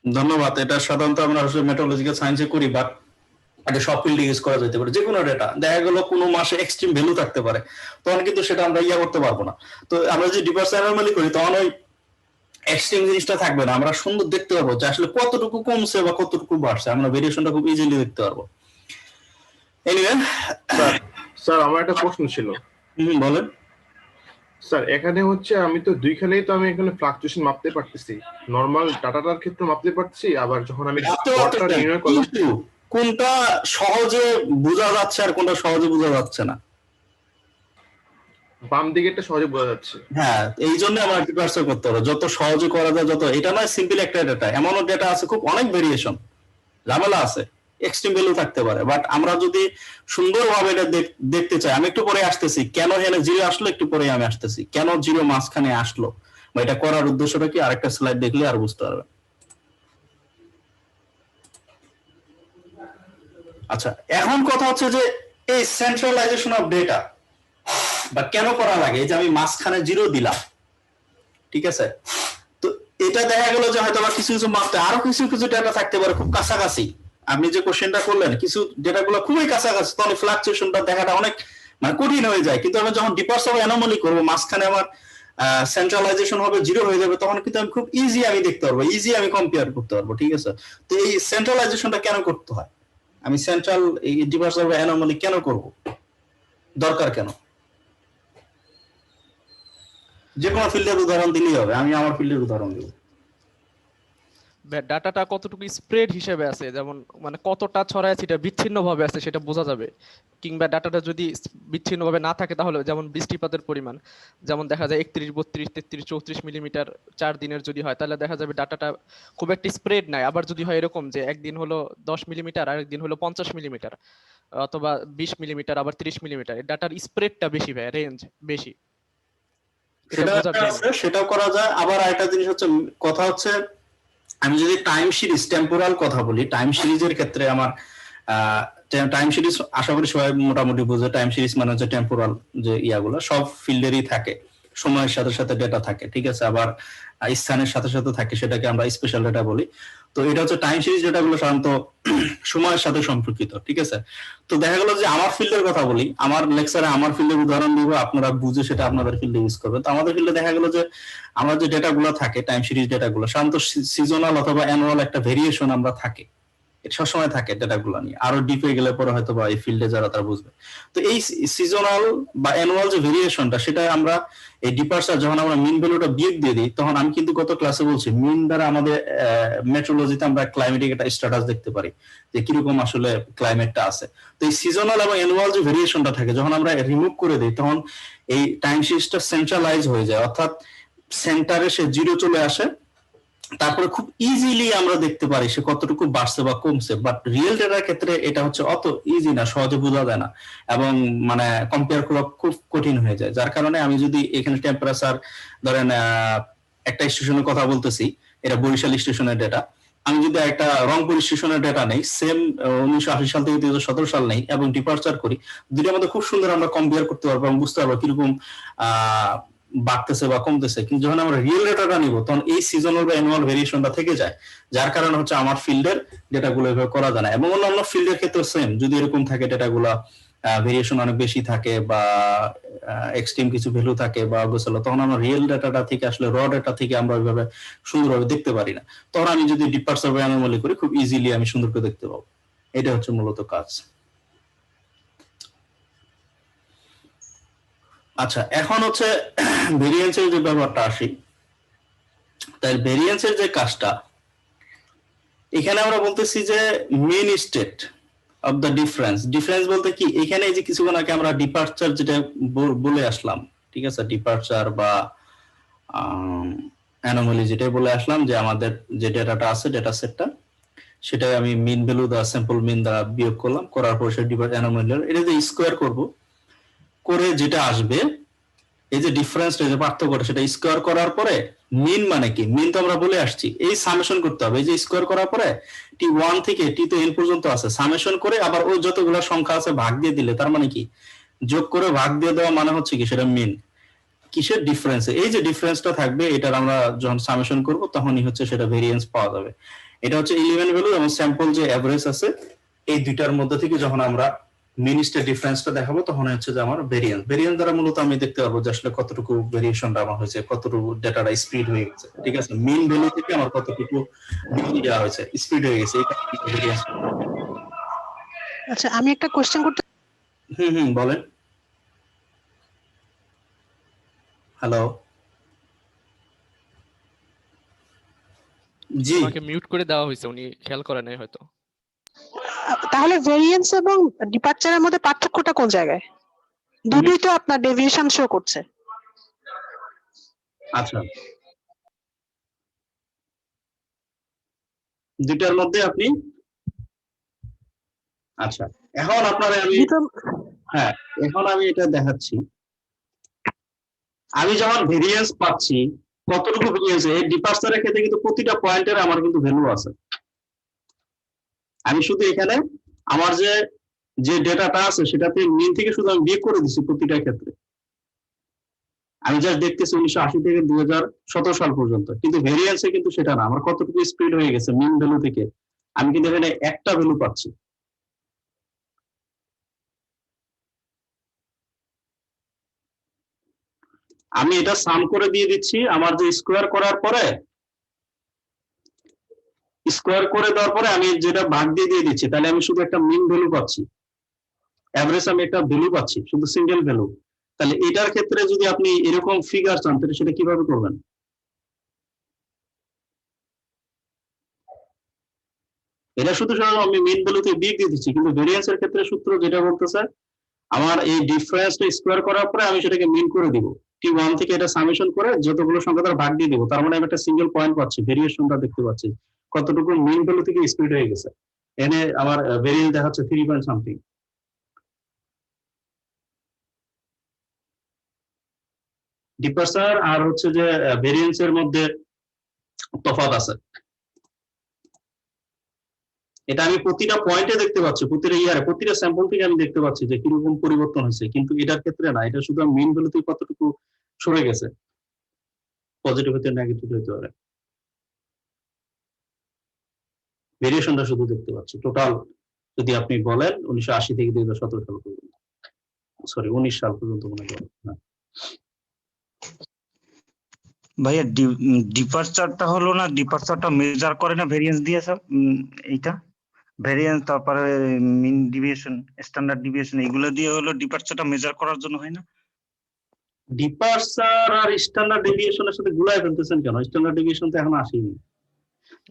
ধন্যবাদ। এটা সাধারণত আমরা আসলে মেট্রোলজিক্যাল সায়েন্সে করি, বাট এটা সব ফিল্ডে ইউজ করা যেতে পারে। যে কোনো ডেটা দেখা গেল কোনো মাসে এক্সট্রিম ভ্যালু থাকতে পারে, তখন কিন্তু সেটা আমরা করতে পারবো না। তো আমরা যদি ডিপার্চার অ্যানোমালি করি তখন ওই এক্সট্রিম জিনিসটা থাকবে না, আমরা সুন্দর দেখতে পারবো যে আসলে কতটুকু কমছে বা কতটুকু বাড়ছে, আমরা ভেরিয়েশনটা খুব ইজিলি দেখতে পারবো। এনিওয়ে স্যার আমার একটা প্রশ্ন ছিল। বলেন স্যার এখানে হচ্ছে আমি তো দুইখানেই তো আমি এখানে ফ্লাকচুয়েশন মাপতে পারতেছি, নরমাল ডাটাটার ক্ষেত্রে মাপতে পারছি, আবার যখন আমি গড়টা নির্ণয় করলাম, কোনটা সহজে বোঝা যাচ্ছে আর কোনটা সহজে বোঝা যাচ্ছে না? বাম দিকেরটা সহজে বোঝা যাচ্ছে। হ্যাঁ, এই জন্য আমার ডিপার্চার করতে হবে, যত সহজে করা যায়, যত এটা নয় সিম্পল একটা ডেটা, এমনও ডেটা আছে খুব অনেক ভেরিয়েশন, ঝামেলা আছে, এক্সট্রিম ভ্যালু থাকতে পারে। বাট আমরা যদি সুন্দরভাবে এটা দেখতে চাই, আমি একটু পরে আসতেছি কেন এখানে জিরো আসলো, একটু পরে আমি আসতেছি কেন জিরো মাঝখানে আসলো, বা এটা করার উদ্দেশ্যটা কি, আরেকটা স্লাইড দেখলে আর বুঝতে পারবেন। আচ্ছা, এখন কথা হচ্ছে যে এই সেন্ট্রালাইজেশন অফ ডেটা বা কেন করা লাগে, এই যে আমি মাঝখানে জিরো দিলাম, ঠিক আছে, তো এটা দেখা গেল যে হয়তো কিছু কিছু মাপতে আরো কিছু ডেটা থাকতে পারে খুব কাছাকাছি। আপনি যে কোশ্চেনটা করলেন কিছু ডেটাগুলো খুবই কাছাকাছি, তখন ফ্লাকচুয়েশনটা দেখাটা অনেক মানে কঠিন হয়ে যায়। কিন্তু আমি যখন ডিপার্চার অ্যানোমালি করবো, মাঝখানে আমার সেন্ট্রালাইজেশন হবে, জিরো হয়ে যাবে, তখন কিন্তু আমি খুব ইজি আমি দেখতে পারবো, ইজি আমি কম্পেয়ার করতে পারবো। ঠিক আছে, তো এই সেন্ট্রালাইজেশনটা কেন করতে হয়, আমি সেন্ট্রাল এই ডিপার্চার অ্যানোমালি কেন করব, দরকার কেন? যে কোনো ফিল্ডের উদাহরণ দিলেই হবে, আমি আমার ফিল্ডের উদাহরণ দেব। ডাটাটা কতটুকু স্প্রেড হিসেবে আছে, যেমন মানে কতটা ছড়ায় সেটা বিচ্ছিন্নভাবে আছে সেটা বোঝা যাবে। কিংবা ডাটাটা যদি বিচ্ছিন্নভাবে না থাকে, তাহলে যেমন বৃষ্টিপাতের পরিমাণ যেমন দেখা যায় 31, 32, 33, 34 মিলিমিটার 4 দিনের যদি হয়, তাহলে দেখা যাবে ডাটাটা খুব একটা স্প্রেড নাই। আবার যদি হয় এরকম যে একদিন হলো 10 মিলিমিটার আর একদিন হলো 50 মিলিমিটার অথবা 20 মিলিমিটার আবার 30 মিলিমিটার, ডাটার স্প্রেডটা বেশি ভাই, রেঞ্জ বেশি, সেটাও করা যায়। আবার আরেকটা জিনিস হচ্ছে, কথা হচ্ছে আমি যদি টাইম সিরিজ টেম্পোরাল কথা বলি, টাইম সিরিজের ক্ষেত্রে আমার টাইম সিরিজ আশা করি সবাই মোটামুটি বুঝে, টাইম সিরিজ মানে হচ্ছে টেম্পোরাল যে ইয়াগুলো সব ফিল্ডেরই থাকে, সময়ের সাথে সাথে ডেটা থাকে, ঠিক আছে, আবার স্থানের সাথে সাথে থাকে, সেটাকে আমরা স্পেশাল ডেটা বলি। তো এটা হচ্ছে টাইম সিরিজ ডেটাগুলো সাধারণত সময়ের সাথে সম্পর্কিত, ঠিক আছে। তো দেখা গেল যে আমার ফিল্ডের কথা বলি, আমার লেকচারে আমার ফিল্ডের উদাহরণ দিব, আপনারা বুঝে সেটা আপনাদের ফিল্ডে ইউজ করবেন। তো আমাদের ফিল্ডে দেখা গেল যে আমরা যে ডেটাগুলো থাকে টাইম সিরিজ ডেটাগুলো সাধারণত সিজনাল অথবা অ্যানুয়াল একটা ভেরিয়েশন আমরা থাকে, এটা সবসময় থাকে ডেটাগুলো নিয়ে। আরো ডিপে গেলে পরে হয়তো বা এই ফিল্ডে যারা তারা বুঝবে। তো এই সিজনাল বা অ্যানুয়াল যে ভেরিয়েশনটা, সেটা আমরা এই ডিপার্চার যখন আমরা মিন ভ্যালুটা বিয়োগ দিয়ে দিই, তখন আমি কিন্তু গত ক্লাসে বলছি মিন দ্বারা আমাদের মেট্রোলজিতে আমরা ক্লাইমেটিক একটা স্ট্যাটাস দেখতে পারি যে কিরকম আসলে ক্লাইমেটটা আছে। তো এই সিজনাল এবং অ্যানুয়াল যে ভেরিয়েশনটা থাকে যখন আমরা রিমুভ করে দিই, তখন এই টাইম সিরিজটা সেন্ট্রালাইজ হয়ে যায়, অর্থাৎ সেন্টারে সে জিরো চলে আসে। তারপরে খুব ইজিলি আমরা দেখতে পারি সে কতটুকু বাড়ছে বা কমছে। বাট রিয়েল ডেটার ক্ষেত্রে এটা হচ্ছে অত ইজি না, সহজে বোঝা যায় না, এবং মানে কম্পেয়ার করা খুব কঠিন হয়ে যায়। যার কারণে আমি যদি এখানে টেম্পারেচার ধরেন একটা স্টেশনের কথা বলতেছি, এটা বরিশাল স্টেশনের ডেটা, আমি যদি একটা রংপুর স্টেশনের ডেটা নেই, সেম 1980 সাল থেকে 2017 সাল নেই, এবং ডিপার্চার করি, দুইটার মধ্যে খুব সুন্দর আমরা কম্পেয়ার করতে পারবো এবং বুঝতে পারবো কিরকম বাড়তেছে বা কমতেছে। কিন্তু যখন আমরা রিয়েল ডেটাটা নিব, তখন এই সিজনাল বা অ্যানুয়াল ভেরিয়েশনটা থেকে যায়, যার কারণে হচ্ছে আমার ফিল্ডের ডেটাগুলো এভাবে করা যায় না। এবং অন্যান্য ফিল্ডের ক্ষেত্রে সেম, যদি এরকম থাকে ডেটাগুলো ভেরিয়েশন অনেক বেশি থাকে বা এক্সট্রিম কিছু ভ্যালু থাকে বা গোছালো, তখন আমরা রিয়েল ডাটাটা থেকে আসলে র ডাটা থেকে আমরা ওইভাবে সুন্দরভাবে দেখতে পারি না। তখন আমি যদি ডিপার্চার বা অ্যানোমালি করি, খুব ইজিলি আমি সুন্দর করে দেখতে পাবো। এটা হচ্ছে মূলত কাজ। আচ্ছা, এখন হচ্ছে ভেরিয়েন্সের যে ব্যাপারটা আসি। তাই ভেরিয়েন্সের যে কাজটা, এখানে আমরা বলতেছি যে main state of the difference. Difference বলতে কি, এখানে এই যে কিছুক্ষণ আগে আমরা ডিপার্চার যেটা বলে আসলাম, ঠিক আছে, ডিপার্চার বা অ্যানোমালি যেটাই বলে আসলাম, যে আমাদের যে ডেটাটা আছে ডেটা সেটটা, সেটা আমি মিন ভ্যালু দ্বারা স্যাম্পল মিন দ্বারা বিয়োগ করলাম, করার পর সেটা ডিপার্চার অ্যানোমালি এটা যে স্কোয়ার করব, করে যেটা আসবে এই যে ডিফারেন্সটা, যে পার্থক্যটা, সেটা স্কোয়ার করার পরে মিন মানে কি, মিন তো আমরা বলে আসছি, এই সামেশন করতে হবে। এই যে স্কোয়ার করার পরে T1 থেকে T তো N পর্যন্ত আছে, সামেশন করে আবার ওই যতগুলো সংখ্যা আছে ভাগ দিয়ে দিলে, তার মানে কি, যোগ করে ভাগ দিয়ে দেওয়া মানে হচ্ছে কি, সেটা মিন। কিসের ডিফারেন্স? এই যে ডিফারেন্সটা থাকবে, এটার আমরা যখন সামেশন করব তখনই হচ্ছে সেটা ভেরিয়েন্স পাওয়া যাবে। এটা হচ্ছে ইলেভেন ভ্যালু এবং স্যাম্পল যে এভারেজ আছে, এই দুইটার মধ্যে থেকে যখন আমরা মিন স্টেট ডিফারেন্সটা দেখাবো, তখন হচ্ছে যে আমার ভেরিয়েন্স। ভেরিয়েন্স দ্বারা মূলত আমি দেখতে পারবো যে আসলে কতটুকু ভেরিয়েশনটা আমার হয়েছে, কতটুকু ডেটাটা স্পিড হয়ে গেছে, ঠিক আছে, মিন ভ্যালু থেকে আমার কতটুকু দেওয়া হয়েছে, স্পিড হয়ে গেছে, এটা ভেরিয়েন্স। আচ্ছা, আমি একটা কোশ্চেন করতে। বলেন। হ্যালো, জি, ওনাকে মিউট করে দেওয়া হয়েছে, উনি খেয়াল করে নাই হয়তো। তাহলে ভেরিয়েন্স এবং ডিপার্চারের মধ্যে পার্থক্যটা কোন জায়গায়? দুটোই তো আপনার ডেভিয়েশন শো করছে। আচ্ছা, দুইটার মধ্যে আপনি, আচ্ছা, এখন আপনারে আমি, হ্যাঁ, এখন আমি এটা দেখাচ্ছি। আমি যখন ভেরিয়েন্স পাচ্ছি, কতটুকু ভেরিয়েন্স, এই ডিপার্চারের ক্ষেত্রে কিন্তু প্রতিটা পয়েন্টের আমার কিন্তু ভ্যালু আছে। আমি শুধু এখানে আমার যে ডেটাটা আছে সেটাতে মিন থেকে শুধু আমি বিয়োগ করে দিচ্ছি প্রতিটা ক্ষেত্রে। আমি জাস্ট দেখতেছি 1980 থেকে 2017 সাল পর্যন্ত, কিন্তু ভেরিয়েন্সে কিন্তু সেটা না, আমার কতটুকু স্পিড হয়ে গেছে মিন ভ্যালু থেকে, আমি কিন্তু এখানে একটা ভ্যালু পাচ্ছি। আমি এটা সাম করে দিয়ে দিচ্ছি, আমার যে স্কোয়ার করার পরে, স্কোয়ার করে দেওয়ার পরে আমি যেটা ভাগ দিয়ে দিচ্ছি, তাহলে আমি শুধু একটা মিন ভ্যালু পাচ্ছি, এভারেজ আমি একটা ভ্যালু পাচ্ছি, শুধু সিঙ্গেল ভ্যালু। তাহলে এটার ক্ষেত্রে যদি আপনি এরকম ফিগার চান, তাহলে সেটা কিভাবে করবেন? এটা শুধু আমি মিন ভ্যালুতে বিয়োগ দিয়ে দিচ্ছি, কিন্তু ভেরিয়েন্স এর ক্ষেত্রে সূত্র যেটা বলতেছে, আমার এই ডিফারেন্সটা স্কোয়ার করার পরে আমি সেটাকে মিন করে দিব, T1 থেকে এটা সামেশন করে যতগুলো সংখ্যা তার ভাগ দিয়ে দিব, তার মানে আমি একটা সিঙ্গেল পয়েন্ট পাচ্ছি, ভেরিয়েশনটা দেখতে পাচ্ছি কতটুকু মিন ভ্যালু থেকে স্পিড হয়ে গেছে। এনে আমার ভেরিয়েন্স দেখাচ্ছে 3 পয়েন্ট সামথিং। ডিপার্চার আর হচ্ছে যে ভেরিয়েন্স এর মধ্যে তফাৎ আছে, এটা আমি প্রতিটা পয়েন্টে দেখতে পাচ্ছি, প্রতিটা ইয়ারে প্রতিটা স্যাম্পল থেকে আমি দেখতে পাচ্ছি যে কিরকম পরিবর্তন হয়েছে। কিন্তু এটার ক্ষেত্রে না, এটা শুধু মিন ভ্যালু থেকে কতটুকু সরে গেছে, পজিটিভ হতে নেগেটিভ হতে পারে। ভেরিয়েশনটা শুধু দেখতে পাচ্ছি টোটাল যদি আপনি বলেন 1980 থেকে 2017 সাল পর্যন্ত, সরি 19 সাল পর্যন্ত মনে করেন। হ্যাঁ। ভাইয়া ডিপারচারটা হলো না, ডিপারচারটা মেজার করে না ভেরিয়েন্স দিয়ে স্যার? এইটা ভেরিয়েন্স, তারপরে মিন ডিভিয়েশন, স্ট্যান্ডার্ড ডিভিয়েশন, এগুলো দিয়ে হলো ডিপারচারটা মেজার করার জন্য হয় না? ডিপারচার আর স্ট্যান্ডার্ড ডেভিয়েশনের সাথে গুলাই ফেলতেছেন কেন? স্ট্যান্ডার্ড ডেভিয়েশন তো এখন আসেনি।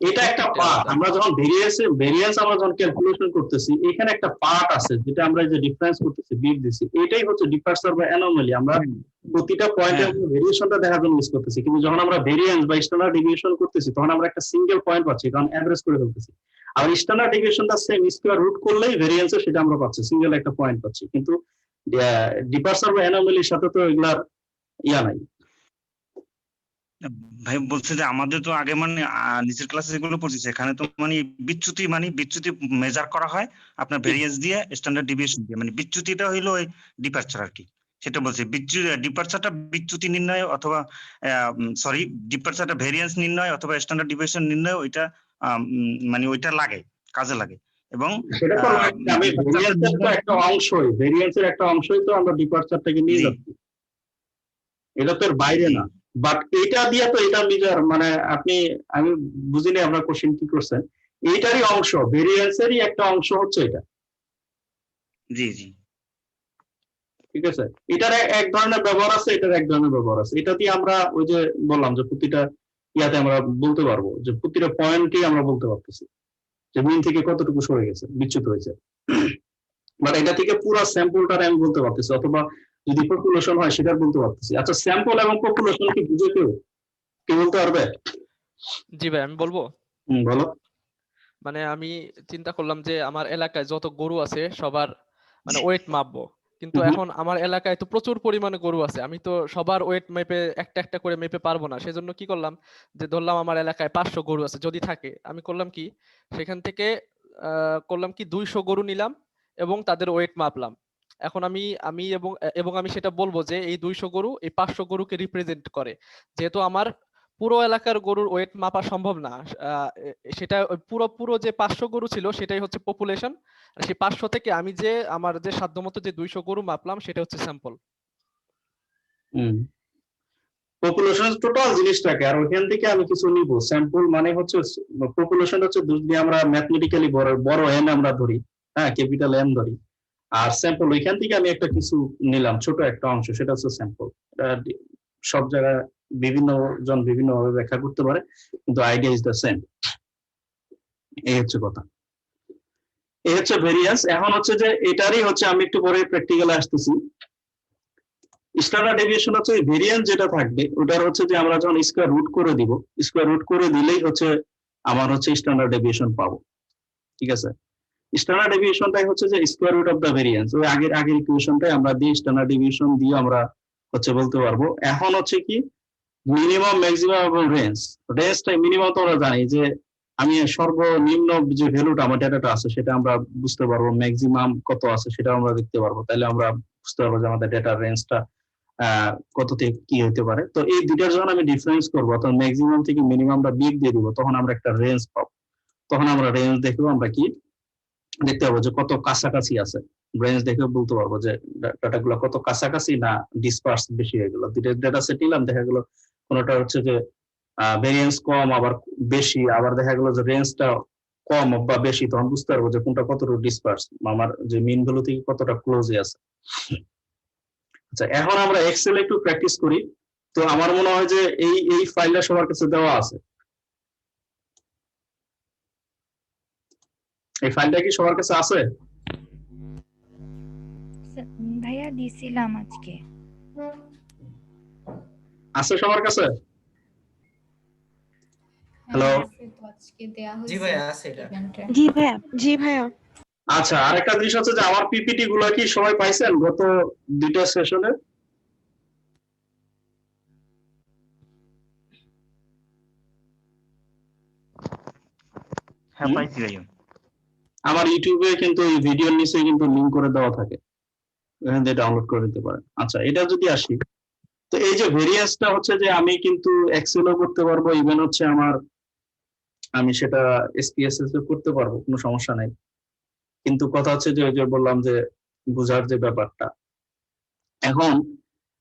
এটা একটা পার্ট। আমরা যখন ভেরিয়েন্স আমরা যখন ক্যালকুলেশন করতেছি, এখানে একটা পার্ট আছে যেটা আমরা যে ডিফারেন্স করতেছি, বিট দিছি, এটাই হচ্ছে ডিপারচার বা অ্যানোমালি। আমরা প্রতিটা পয়েন্টে ভেরিয়েশনটা দেখার জন্য ইউজ করতেছি, কিন্তু যখন আমরা ভেরিয়েন্স বা স্ট্যান্ডার্ড ডেভিয়েশন করতেছি তখন আমরা একটা সিঙ্গেল পয়েন্ট পাচ্ছি, কারণ অ্যাভারেজ করে ফেলতেছি। আর স্ট্যান্ডার্ড ডেভিয়েশনটা সেম, স্কয়ার রুট করলেই ভেরিয়েন্সে সেটা আমরা পাচ্ছি, সিঙ্গেল একটা পয়েন্ট পাচ্ছি। কিন্তু ডিপারচার বা অ্যানোমালির সাথে তো এগুলার ইয়া নাই। ভাই বলছে যে আমাদের তো আগে মানে নিচের ক্লাসে যেগুলো পড়ছি সেখানে তো মানে বিচ্যুতি মেজার করা হয় আপনার ভেরিয়েন্স দিয়ে, স্ট্যান্ডার্ড ডিভিয়েশন দিয়ে, মানে বিচ্যুতিটা হইলো ওই ডিপারচার আর কি, সেটা বলছে। ডিপারচারটা বিচ্যুতি নির্ণয় অথবা সরি ডিপারচারটা ভেরিয়েন্স নির্ণয় অথবা স্ট্যান্ডার্ড ডিভিয়েশন নির্ণয়, ওইটা মানে ওইটা লাগে, কাজে লাগে। এবং সেটা তো আমি ভেরিয়েন্সের তো একটা অংশই, ভেরিয়েন্সের একটা অংশই তো আমরা ডিপারচারটাকে নিয়ে যাচ্ছি, এটা তো এর বাইরে না। বাট এটা দিয়ে তো এটা নিজের মানে আমি বুঝিনি আপনার কোশ্চেন কি করছেন। এইটারই অংশ, ভেরিয়েন্সেরই একটা অংশ হচ্ছে এটা। জি জি, ঠিক আছে, এটার এক ধরনের ব্যবহার আছে, এটার এক ধরনের ব্যবহার আছে। এটা দিয়ে আমরা ওই যে বললাম যে প্রতিটা ইয়াতে আমরা বলতে পারবো, যে প্রতিটা পয়েন্টই আমরা বলতে পারতেছি যে মিন থেকে কতটুকু সরে গেছে, বিচ্যুত হয়েছে। বাট এটা থেকে পুরো স্যাম্পলটারে আমি বলতে পারতেছি, অথবা যদি পপুলেশন হয় সেটা বলতে পারতেছি। আচ্ছা, স্যাম্পল এবং পপুলেশন কি বুঝে কেউ বলতে পারবে? জি ভাই, আমি বলবো। বলো। মানে আমি চিন্তা করলাম যে আমার এলাকায় যত গরু আছে সবার মানে ওয়েট মাপবো, কিন্তু এখন আমার এলাকায় তো প্রচুর পরিমাণে গরু আছে, আমি তো সবার ওয়েট মেপে একটা একটা করে মেপে পারবো না। সেজন্য কি করলাম, যে ধরলাম আমার এলাকায় 500 গরু আছে, যদি থাকে আমি করলাম কি সেখান থেকে করলাম কি 200 গরু নিলাম এবং তাদের ওয়েট মাপলাম। এখন আমি আমি এবং এবং আমি সেটা বলবো যে এই 200 গরু এই 500 গরুকে রিপ্রেজেন্ট করে, যেহেতু আমার পুরো এলাকার গরুর ওয়েট মাপা সম্ভব না। সেটা ওই পুরো যে 500 গরু ছিল সেটাই হচ্ছে পপুলেশন, আর সেই 500 থেকে আমি যে আমার যে সাধ্যমতো যে 200 গরু মাপলাম সেটা হচ্ছে স্যাম্পল। পপুলেশন টোটাল জিনিসটাকে, আর ওখান থেকে আমি কিছু নিব। স্যাম্পল মানে হচ্ছে পপুলেশন হচ্ছে যদি আমরা ম্যাথমেটিক্যালি বড় এন আমরা ধরি, হ্যাঁ ক্যাপিটাল এম ধরি, আর স্যাম্পল ওইখান থেকে আমি একটা কিছু নিলাম, ছোট একটা অংশ, সেটা হচ্ছে স্যাম্পল। সব জায়গায় বিভিন্ন জন বিভিন্ন ভাবে ব্যাখ্যা করতে পারে, কিন্তু আইডিয়া ইজ দ্য সেম। এই হচ্ছে কথা, এই হচ্ছে ভেরিয়েন্স। এখন হচ্ছে যে এটারই হচ্ছে আমি একটু পরে প্র্যাকটিক্যালে আসতেছি। স্ট্যান্ডার্ড ডেভিয়েশন হচ্ছে ভেরিয়েন্স যেটা থাকবে ওটার হচ্ছে যে আমরা যখন স্কয়ার রুট করে দিব, স্কয়ার রুট করে দিলেই হচ্ছে আমার হচ্ছে স্ট্যান্ডার্ড ডেভিয়েশন পাবো। ঠিক আছে, স্ট্যান্ডার্ড ডেভিয়েশনটাই হচ্ছে যে square root of the variance. ওই আগের ইকুয়েশনটাই আমরা দিয়ে স্ট্যান্ডার্ড ডেভিয়েশন দিয়ে আমরা হচ্ছে বলতে পারবো। এখন হচ্ছে কি মিনিমাম, ম্যাক্সিমাম এবং রেঞ্জটা মিনিমাম তো আমরা জানি যে আমি সর্বনিম্ন যে ভ্যালুটা আমার ডেটাটা আছে সেটা আমরা বুঝতে পারবো, ম্যাক্সিমাম কত আছে সেটা আমরা দেখতে পারবো, তাহলে আমরা বুঝতে পারবো যে আমাদের ডেটার রেঞ্জটা কত থেকে কি হতে পারে। তো এই দুইটার যখন আমি ডিফারেন্স করবো, তখন ম্যাক্সিমাম থেকে মিনিমামটা বিগ দিয়ে দিব, তখন আমরা একটা রেঞ্জ পাবো। তখন আমরা রেঞ্জ দেখেও আমরা কি দেখতে পাবো যে কত কাছাকাছি আছে, রেঞ্জ দেখে বলতে পারবো যে ডাটাগুলো কত কাছাকাছি না ডিসপার্স বেশি হয়ে গেল। দুইটা ডেটা সেট নিলাম, দেখা গেল কোনোটা হচ্ছে যে ভেরিয়েন্স কম আবার বেশি, আবার দেখা গেল যে রেঞ্জটা কম বা বেশি, তখন বুঝতে পারবো যে কোনটা কতটুকু ডিসপার্স, আমার যে মিন ভ্যালু থেকে কতটা ক্লোজে আছে। আচ্ছা, এখন আমরা এক্সেল একটু প্র্যাকটিস করি। তো আমার মনে হয় যে এই ফাইলটা সবার কাছে দেওয়া আছে। এই ফাইলটা কি সবার কাছে আছে? ভাইয়া দিছিলাম আজকে। আছে সবার কাছে? হ্যালো, জি ভাইয়া আছে এটা। জি ভাইয়া। আচ্ছা, আরেকটা জিনিস হচ্ছে যে আমার পিপিটি গুলো কি সবাই পাইছেন গত দুইটা সেশনে? হ্যাঁ পাইছি ভাইয়া। আমার ইউটিউবে কিন্তু এই ভিডিওর নিচে কিন্তু লিংক করে দেওয়া থাকে, এখান থেকে ডাউনলোড করে নিতে পারেন। আচ্ছা, এটা যদি আসি, তো এই যে ভেরিয়েন্সটা হচ্ছে যে আমি কিন্তু এক্সেলও করতে পারবো, ইভেন হচ্ছে আমার আমি সেটা এসপিএসএস এ করতে পারবো, কোনো সমস্যা নাই। কিন্তু কথা হচ্ছে যে ওই যে বললাম যে বোঝার যে ব্যাপারটা, এখন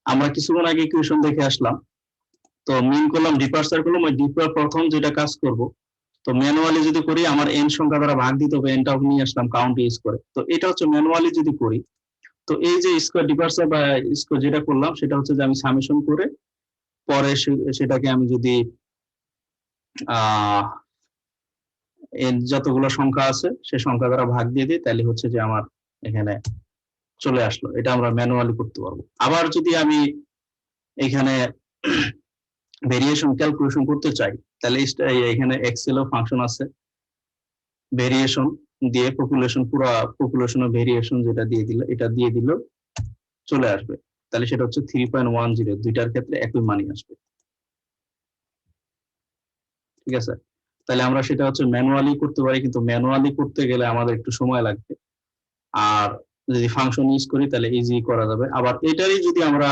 আমরা কিছুক্ষণ আগে ইকুয়েশন দেখে আসলাম, তো মিন করলাম, ডিপার্চার করলাম, ওই ডিপার প্রথম যেটা কাজ করব, তো ম্যানুয়ালি যদি করি আমার এন সংখ্যা দ্বারা ভাগ দিতে হবে, এনটাও নিয়ে আসলাম কাউন্ট ইউজ করে। তো এটা হচ্ছে ম্যানুয়ালি যদি করি, তো এই যে স্কোয়ার ডিপার্চার বা স্কোয়ার যেটা করলাম সেটা হচ্ছে যে আমি সামেশন করে পরে সেটাকে আমি যদি আহ যতগুলো সংখ্যা আছে সে সংখ্যা দ্বারা ভাগ দিয়ে দিই, তাহলে হচ্ছে যে আমার এখানে চলে আসলো। এটা আমরা ম্যানুয়ালি করতে পারবো। আবার যদি আমি এখানে ভেরিয়েশন ক্যালকুলেশন করতে চাই, তাহলে এখানে এক্সেলও ফাংশন আছে, ভেরিয়েশন দিয়ে পপুলেশন, পুরো পপুলেশনের ভেরিয়েশন যেটা দিয়ে দিল, এটা দিয়ে দিল চলে আসবে। তাহলে সেটা হচ্ছে 3.10, দুইটার ক্ষেত্রে একই মানই আসবে। ঠিক আছে, তাহলে আমরা সেটা হচ্ছে ম্যানুয়ালি করতে পারি, কিন্তু ম্যানুয়ালি করতে গেলে আমাদের একটু সময় লাগবে। আর যদি ফাংশন ইউজ করি তাহলে ইজি করা যাবে। আবার এটারই যদি আমরা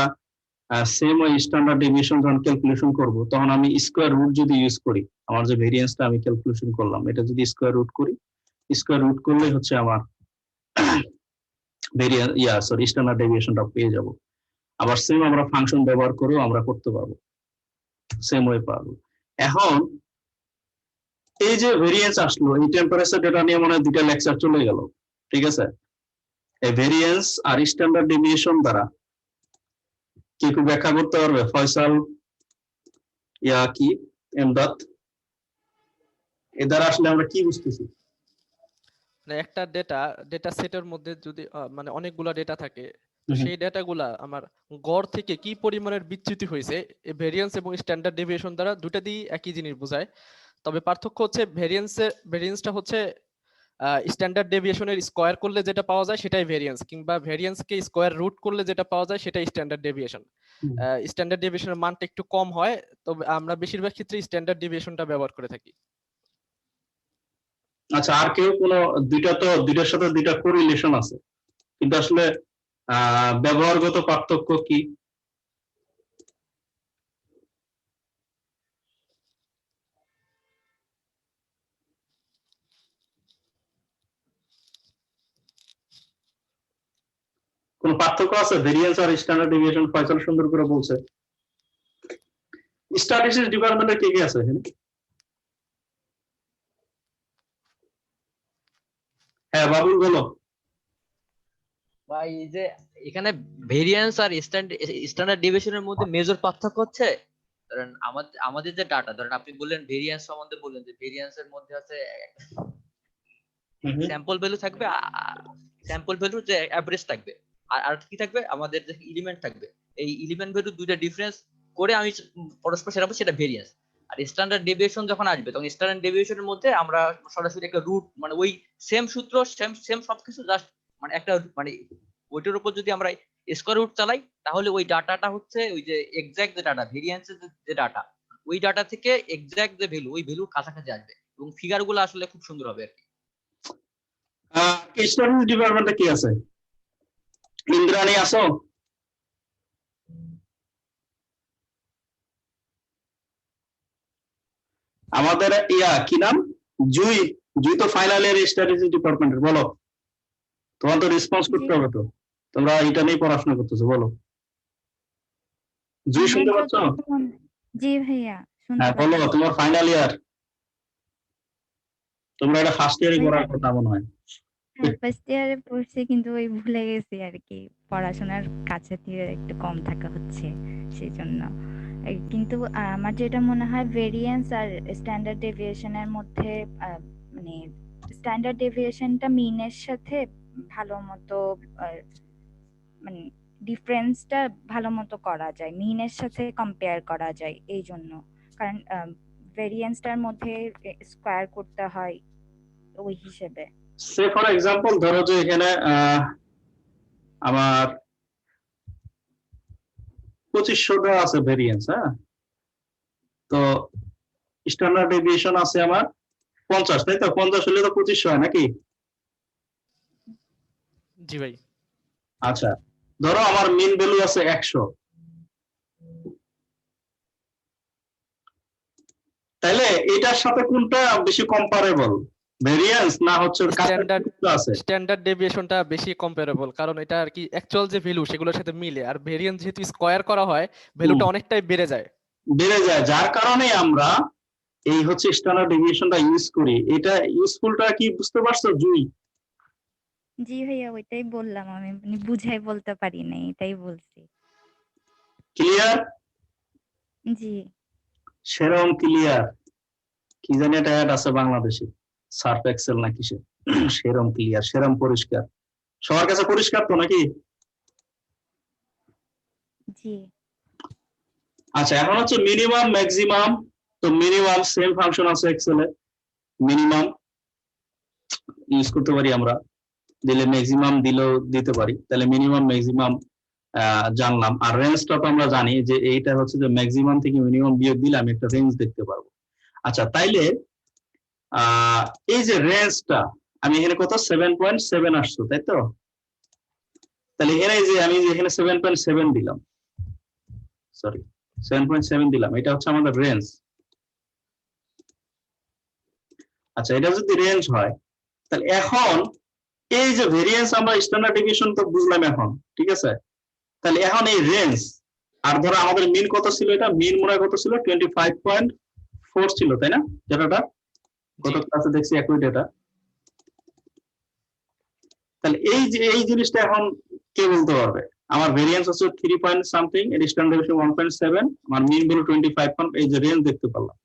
সেম ওই স্ট্যান্ডার্ড ডেভিয়েশন যখন ক্যালকুলেশন করব, তখন আমি স্কোয়ার রুট যদি ইউজ করি, আমার যে ভেরিয়েন্সটা আমি ক্যালকুলেশন করলাম এটা যদি স্কোয়ার রুট করি, স্কোয়ার রুট করলে হচ্ছে আমার স্ট্যান্ডার্ড ডেভিয়েশনটা পেয়ে যাব। আবার সেম আমরা ফাংশন ব্যবহার করেও আমরা করতে পারবো, সেম ওয়ে পারবো। এখন এই যে ভেরিয়েন্স আসলো, এই টেম্পারেচার ডেটা নিয়ে মনে হয় 2টা লেকচার চলে গেল। ঠিক আছে, এই ভেরিয়েন্স আর স্ট্যান্ডার্ড ডেভিয়েশন দ্বারা কি একটু ব্যাখ্যা করতে পারবে ফয়সাল কি এমদাদ? এ দ্বারা আসলে আমরা কি বুঝতেছি? মানে একটা ডেটা সেটের মধ্যে যদি মানে অনেকগুলা ডেটা থাকে, তো সেই ডেটাগুলা আমার গড় থেকে কি পরিমাণের বিচ্যুতি হয়েছে, এই ভেরিয়েন্স এবং স্ট্যান্ডার্ড ডেভিয়েশন দ্বারা দুটা দিয়ে একই জিনিস বোঝায়। তবে পার্থক্য হচ্ছে ভেরিয়েন্সটা হচ্ছে স্ট্যান্ডার্ড ডেভিয়েশনের স্কোয়ার করলে যেটা পাওয়া যায় সেটাই ভেরিয়েন্স, কিংবা ভেরিয়েন্সকে স্কোয়ার রুট করলে যেটা পাওয়া যায় সেটাই স্ট্যান্ডার্ড ডেভিয়েশন। স্ট্যান্ডার্ড ডেভিয়েশনের মানটা একটু কম হয়, তবে আমরা বেশিরভাগ ক্ষেত্রে স্ট্যান্ডার্ড ডেভিয়েশনটা ব্যবহার করে থাকি। আচ্ছা, আর কেউ কোনো দুইটার সাথে দুইটা কোরিলেশন আছে, কিন্তু আসলে ব্যবহারগত পার্থক্য কি? কোন পার্থক্য আছে ভেরিয়েন্স আর স্ট্যান্ডার্ড ডেভিয়েশন? ফয়সাল সুন্দর করে বলছে। স্ট্যাটিস্টিক্স ডিপার্টমেন্টে কে কে আছে এখানে? হ্যাঁ বাবুল বলো। ভাই এই যে এখানে ভেরিয়েন্স আর স্ট্যান্ডার্ড ডেভিয়েশনের মধ্যে মেজর পার্থক্য হচ্ছে, ধরেন আমাদের যে ডাটা, ধরেন আপনি বললেন ভেরিয়েন্স সম্বন্ধে, বললেন যে ভেরিয়েন্সের মধ্যে আছে স্যাম্পল ভ্যালু থাকবে, স্যাম্পল ভ্যালু যে এভারেজ থাকবে, আর কি থাকবে, আমাদের যে এলিমেন্ট থাকবে, এই এলিমেন্ট ভ্যালু দুইটা ডিফারেন্স করে আমি পরস্পর সেটা সেটা ভেরিয়েন্স। আর স্ট্যান্ডার্ড ডেভিয়েশন যখন আসবে, তখন স্ট্যান্ডার্ড ডেভিয়েশনের মধ্যে আমরা সরাসরি একটা রুট, মানে ওই সেম সূত্র, সেম সবকিছু, জাস্ট মানে একটা মানে ওইটার উপর যদি আমরা স্কয়ার রুট চালাই, তাহলে ওই ডাটাটা হচ্ছে ওই যে এক্সাক্ট যে ডাটা, ভেরিয়েন্সের যে ডাটা, ওই ডাটা থেকে এক্সাক্ট যে ভ্যালু, ওই ভ্যালুর কাছাকাছি আসবে, এবং ফিগার গুলো আসলে খুব সুন্দর হবে আর কি। স্ট্যাটিস্টিক্স ডিপার্টমেন্টে কি আছে? ইন্দ্রাণী আসো? আমাদের কি নাম, জুই? জুই তো ফাইনাল ইয়ার স্ট্যাটিস্টিক্স ডিপার্টমেন্টের। বলো, তোমার তো রেসপন্স করতে হবে, তো তোমরা এটা নিয়ে পড়াশোনা করতেছো, বলো। জুই শুনতে পাচ্ছ? জি ভাইয়া, হ্যাঁ বলো, তোমার ফাইনাল ইয়ার, তোমরা এটা ফার্স্ট ইয়ারে পড়ার কথা মনে হয়। ফার্স্ট ইয়ারে পড়ছি, কিন্তু ওই ভুলে গেছি আর কি, পড়াশোনার কাছে দিয়ে একটু কম থাকা হচ্ছে সেই জন্য। কিন্তু আমার যেটা মনে হয়, ভেরিয়েন্স আর স্ট্যান্ডার্ড ডেভিয়েশনের মধ্যে মানে স্ট্যান্ডার্ড ডেভিয়েশনটা মিনের সাথে ভালো মতো মানে ডিফারেন্সটা ভালো মতো করা যায়, মিনের সাথে কম্পেয়ার করা যায় এই জন্য। কারণ ভেরিয়েন্সটার মধ্যে স্কোয়ার করতে হয় ওই হিসেবে। সে ফর এক্সাম্পল ধরো যে এখানে আমার 2500 আছে ভেরিয়েন্স, হ্যাঁ, তো স্ট্যান্ডার্ড ডেভিয়েশন আছে আমার 50, তাই তো? 50 হলে তো 2500 হয় নাকি? জি ভাই। আচ্ছা, ধরো আমার মিন ভ্যালু আছে 100, তাহলে এটার সাথে কোনটা বেশি কম্পারেবল, ভেরিয়েন্স না হচ্ছে ওর স্ট্যান্ডার্ড কাছাকাছি আছে? স্ট্যান্ডার্ড ডেভিয়েশনটা বেশি কম্পারেবল, কারণ এটা আর কি অ্যাকচুয়াল যে ভ্যালু সেগুলোর সাথে মিলে, আর ভেরিয়েন্স যেহেতু স্কোয়ার করা হয় ভ্যালুটা অনেকটাই বেড়ে যায়। বেড়ে যায়, যার কারণে আমরা এই হচ্ছে স্ট্যান্ডার্ড ডেভিয়েশনটা ইউজ করি। এটা ইউজফুলটা কি বুঝতে পারছো জুই? জি ভাইয়া, ওইটাই বললাম আমি, মানে বুঝাই বলতে পারি নাই, এটাই বলছি। ক্লিয়ার? জি। সেরকম ক্লিয়ার, কি জানি একটা অ্যাড আছে বাংলাদেশে, সার্ফ এক্সেল না কিসে, সেরম ক্লিয়ার, সেরম পরিষ্কার। সবার কাছে পরিষ্কার তো নাকি? জি। আচ্ছা, এখন হচ্ছে মিনিমাম ম্যাক্সিমাম। তো মিনিমাম সেম ফাংশন আছে এক্সেলে, মিনিমাম ইউজ করতে পারি আমরা, দিলে ম্যাক্সিমাম দিলেও দিতে পারি। তাহলে মিনিমাম ম্যাক্সিমাম জানলাম। আর রেঞ্জটা তো আমরা জানি যে এইটা হচ্ছে যে ম্যাক্সিমাম থেকে মিনিমাম বিয়োগ দিলে আমি একটা রেঞ্জ দেখতে পারবো। আচ্ছা, তাইলে এই যে রেঞ্জটা আমি এখানে কত 7.7 আসছো, তাই তো? তাহলে এখানে যে আমি এখানে 7.7 দিলাম, সরি 7.7 দিলাম, এটা হচ্ছে আমাদের রেঞ্জ। আচ্ছা, এটা যদি রেঞ্জ হয় তাহলে এখন এই যে ভেরিয়েন্স আমরা স্ট্যান্ডার্ড ডেভিয়েশন তো বুঝলাম এখন, ঠিক আছে? তাহলে এখন এই রেঞ্জ, আর ধরো আমাদের মিন কত ছিল, এটা মিন মনে হয় কত ছিল 25.4 ছিল, তাই না? ডেটাটা কত ক্লাসে দেখছি একই ডেটা। তাহলে এই যে এই জিনিসটা এখন কে বলতে পারবে? আমার ভেরিয়েন্স হচ্ছে 3 পয়েন্ট সামথিং, এর স্ট্যান্ডার্ড ডেভিয়েশন 1.7, আমার মিন ভ্যালু 25, এই যে রেঞ্জ দেখতে পারলাম।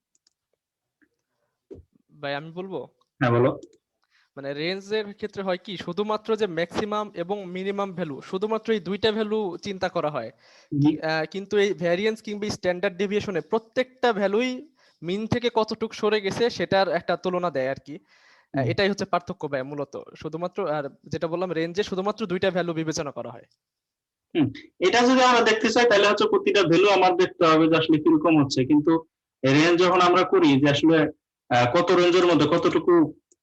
ভাই আমি বলবো, হ্যাঁ বলো। মানে রেঞ্জের ক্ষেত্রে হয় কি, শুধুমাত্র যে ম্যাক্সিমাম এবং মিনিমাম ভ্যালু, শুধুমাত্র এই দুইটা ভ্যালু চিন্তা করা হয়। কিন্তু এই ভ্যারিয়েন্স কিংবা স্ট্যান্ডার্ড ডেভিয়েশনে প্রত্যেকটা ভ্যালুই মিন থেকে কতটুক সরে গেছে সেটার একটা তুলনা দেয় আর কি। এটাই হচ্ছে পার্থক্য ভাই মূলত। শুধুমাত্র, আর যেটা বললাম রেঞ্জে শুধুমাত্র দুইটা ভ্যালু বিবেচনা করা হয়। এটা যদি আমরা দেখতে চাই তাহলে হচ্ছে প্রতিটা ভ্যালু আমার দেখতে হবে যে আসলে কিরকম হচ্ছে। কিন্তু রেঞ্জ যখন আমরা করি যে আসলে কত রেঞ্জের মধ্যে কতটুকু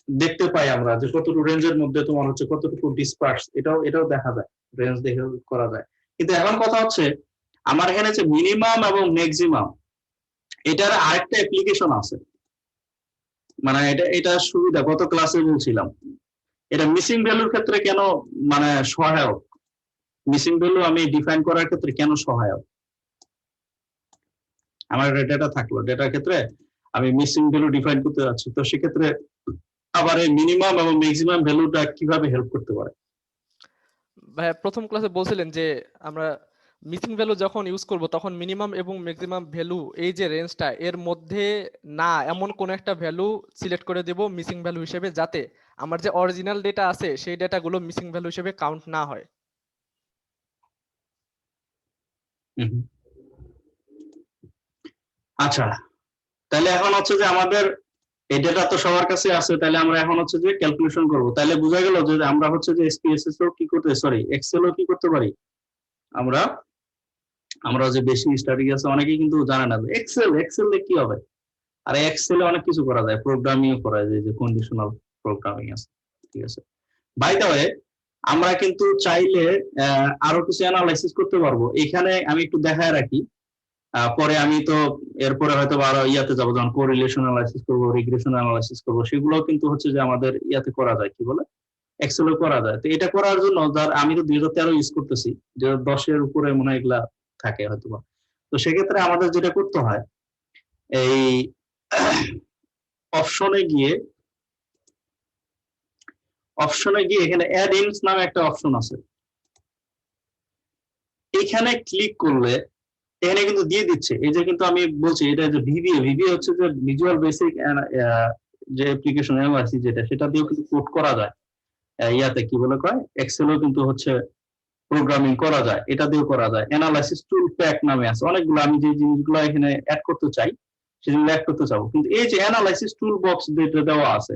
দেখতে পাই আমরা, যে কতটুকু রেঞ্জের মধ্যে তোমার হচ্ছে কতটুকু ডিসপার্স, এটাও দেখা যায়, রেঞ্জ দেখে করা যায়। কিন্তু এখন কথা হচ্ছে আমার এখানে যে মিনিমাম এবং ম্যাক্সিমাম, এটার আরেকটা অ্যাপ্লিকেশন আছে। মানে এটা সুবিধা গত ক্লাসে বলছিলাম, এটা মিসিং ভ্যালুর ক্ষেত্রে কেন মানে সহায়ক, মিসিং ভ্যালু আমি ডিফাইন করার ক্ষেত্রে কেন সহায়ক। আমার ডেটা থাকলো, ডেটার ক্ষেত্রে আমি মিসিং ভ্যালু ডিফাইন করতে যাচ্ছি, তো সেক্ষেত্রে আবার এই মিনিমাম এবং ম্যাক্সিমাম ভ্যালুটা কিভাবে হেল্প করতে পারে? ভাই প্রথম ক্লাসে বলছিলেন যে আমরা মিসিং ভ্যালু যখন ইউজ করব তখন মিনিমাম এবং ম্যাক্সিমাম ভ্যালু, এই যে রেঞ্জটা এর মধ্যে না এমন কোন একটা ভ্যালু সিলেক্ট করে দেব মিসিং ভ্যালু হিসেবে, যাতে আমার যে অরিজিনাল ডেটা আছে সেই ডেটাগুলো মিসিং ভ্যালু হিসেবে কাউন্ট না হয়। আচ্ছা, তাহলে এখন হচ্ছে যে আমাদের এই ডেটা তো সবার কাছে আছে, তাহলে আমরা এখন হচ্ছে যে ক্যালকুলেশন করব। তাহলে বোঝা গেল যে আমরা হচ্ছে যে এসপিএসএস ও কি করতে, সরি এক্সেল ও কি করতে পারি আমরা। আমরা যে বেশি স্টাডি আছে অনেকেই কিন্তু জানে না এক্সেল এ কি হবে। আর এক্সেলে অনেক কিছু করা যায়, প্রোগ্রামিং করা যায়, যে কন্ডিশনাল প্রোগ্রামিং আছে, ঠিক আছে? বাই দ্য ওয়ে, আমরা কিন্তু চাইলে আরো কিছু অ্যানালাইসিস করতে পারবো। এখানে আমি একটু দেখায় রাখি, পরে আমি তো এরপরে হয়তো আরো ইয়াতে যাবো, যখন কোরিলেশন অ্যানালাইসিস করবো, রিগ্রেশন অ্যানালাইসিস করবো, সেগুলো কিন্তু হচ্ছে যে আমাদের ইয়াতে করা যায়, কি বলে এক্সেলে করা যায়। তো এটা করার জন্য আমি তো 2013 ইউজ করতেছি, 2010 উপরে মনে হয় এগুলা থাকে হয়তো। তো সেক্ষেত্রে আমাদের যেটা করতে হয়, এই অপশনে গিয়ে এখানে অ্যাড ইনস নামে একটা অপশন আছে, এখানে ক্লিক করলে এখানে কিন্তু দিয়ে দিচ্ছে। এই যে কিন্তু আমি বলছি এটা যে ভিবিএ হচ্ছে যে ভিজুয়াল বেসিক যে অ্যাপ্লিকেশন অ্যানালাইসিস, যেটা সেটা দিয়েও কিন্তু কোড করা যায়। ইয়াতে কি বলে কয়, এক্সেলও কিন্তু হচ্ছে প্রোগ্রামিং করা যায়, এটা দিয়েও করা যায়। অ্যানালাইসিস টুল প্যাক নামে আছে অনেকগুলো, আমি যে জিনিসগুলো এখানে অ্যাড করতে চাই সেগুলো অ্যাড করতে চাবো। কিন্তু এই যে অ্যানালাইসিস টুল বক্স যেটা দেওয়া আছে,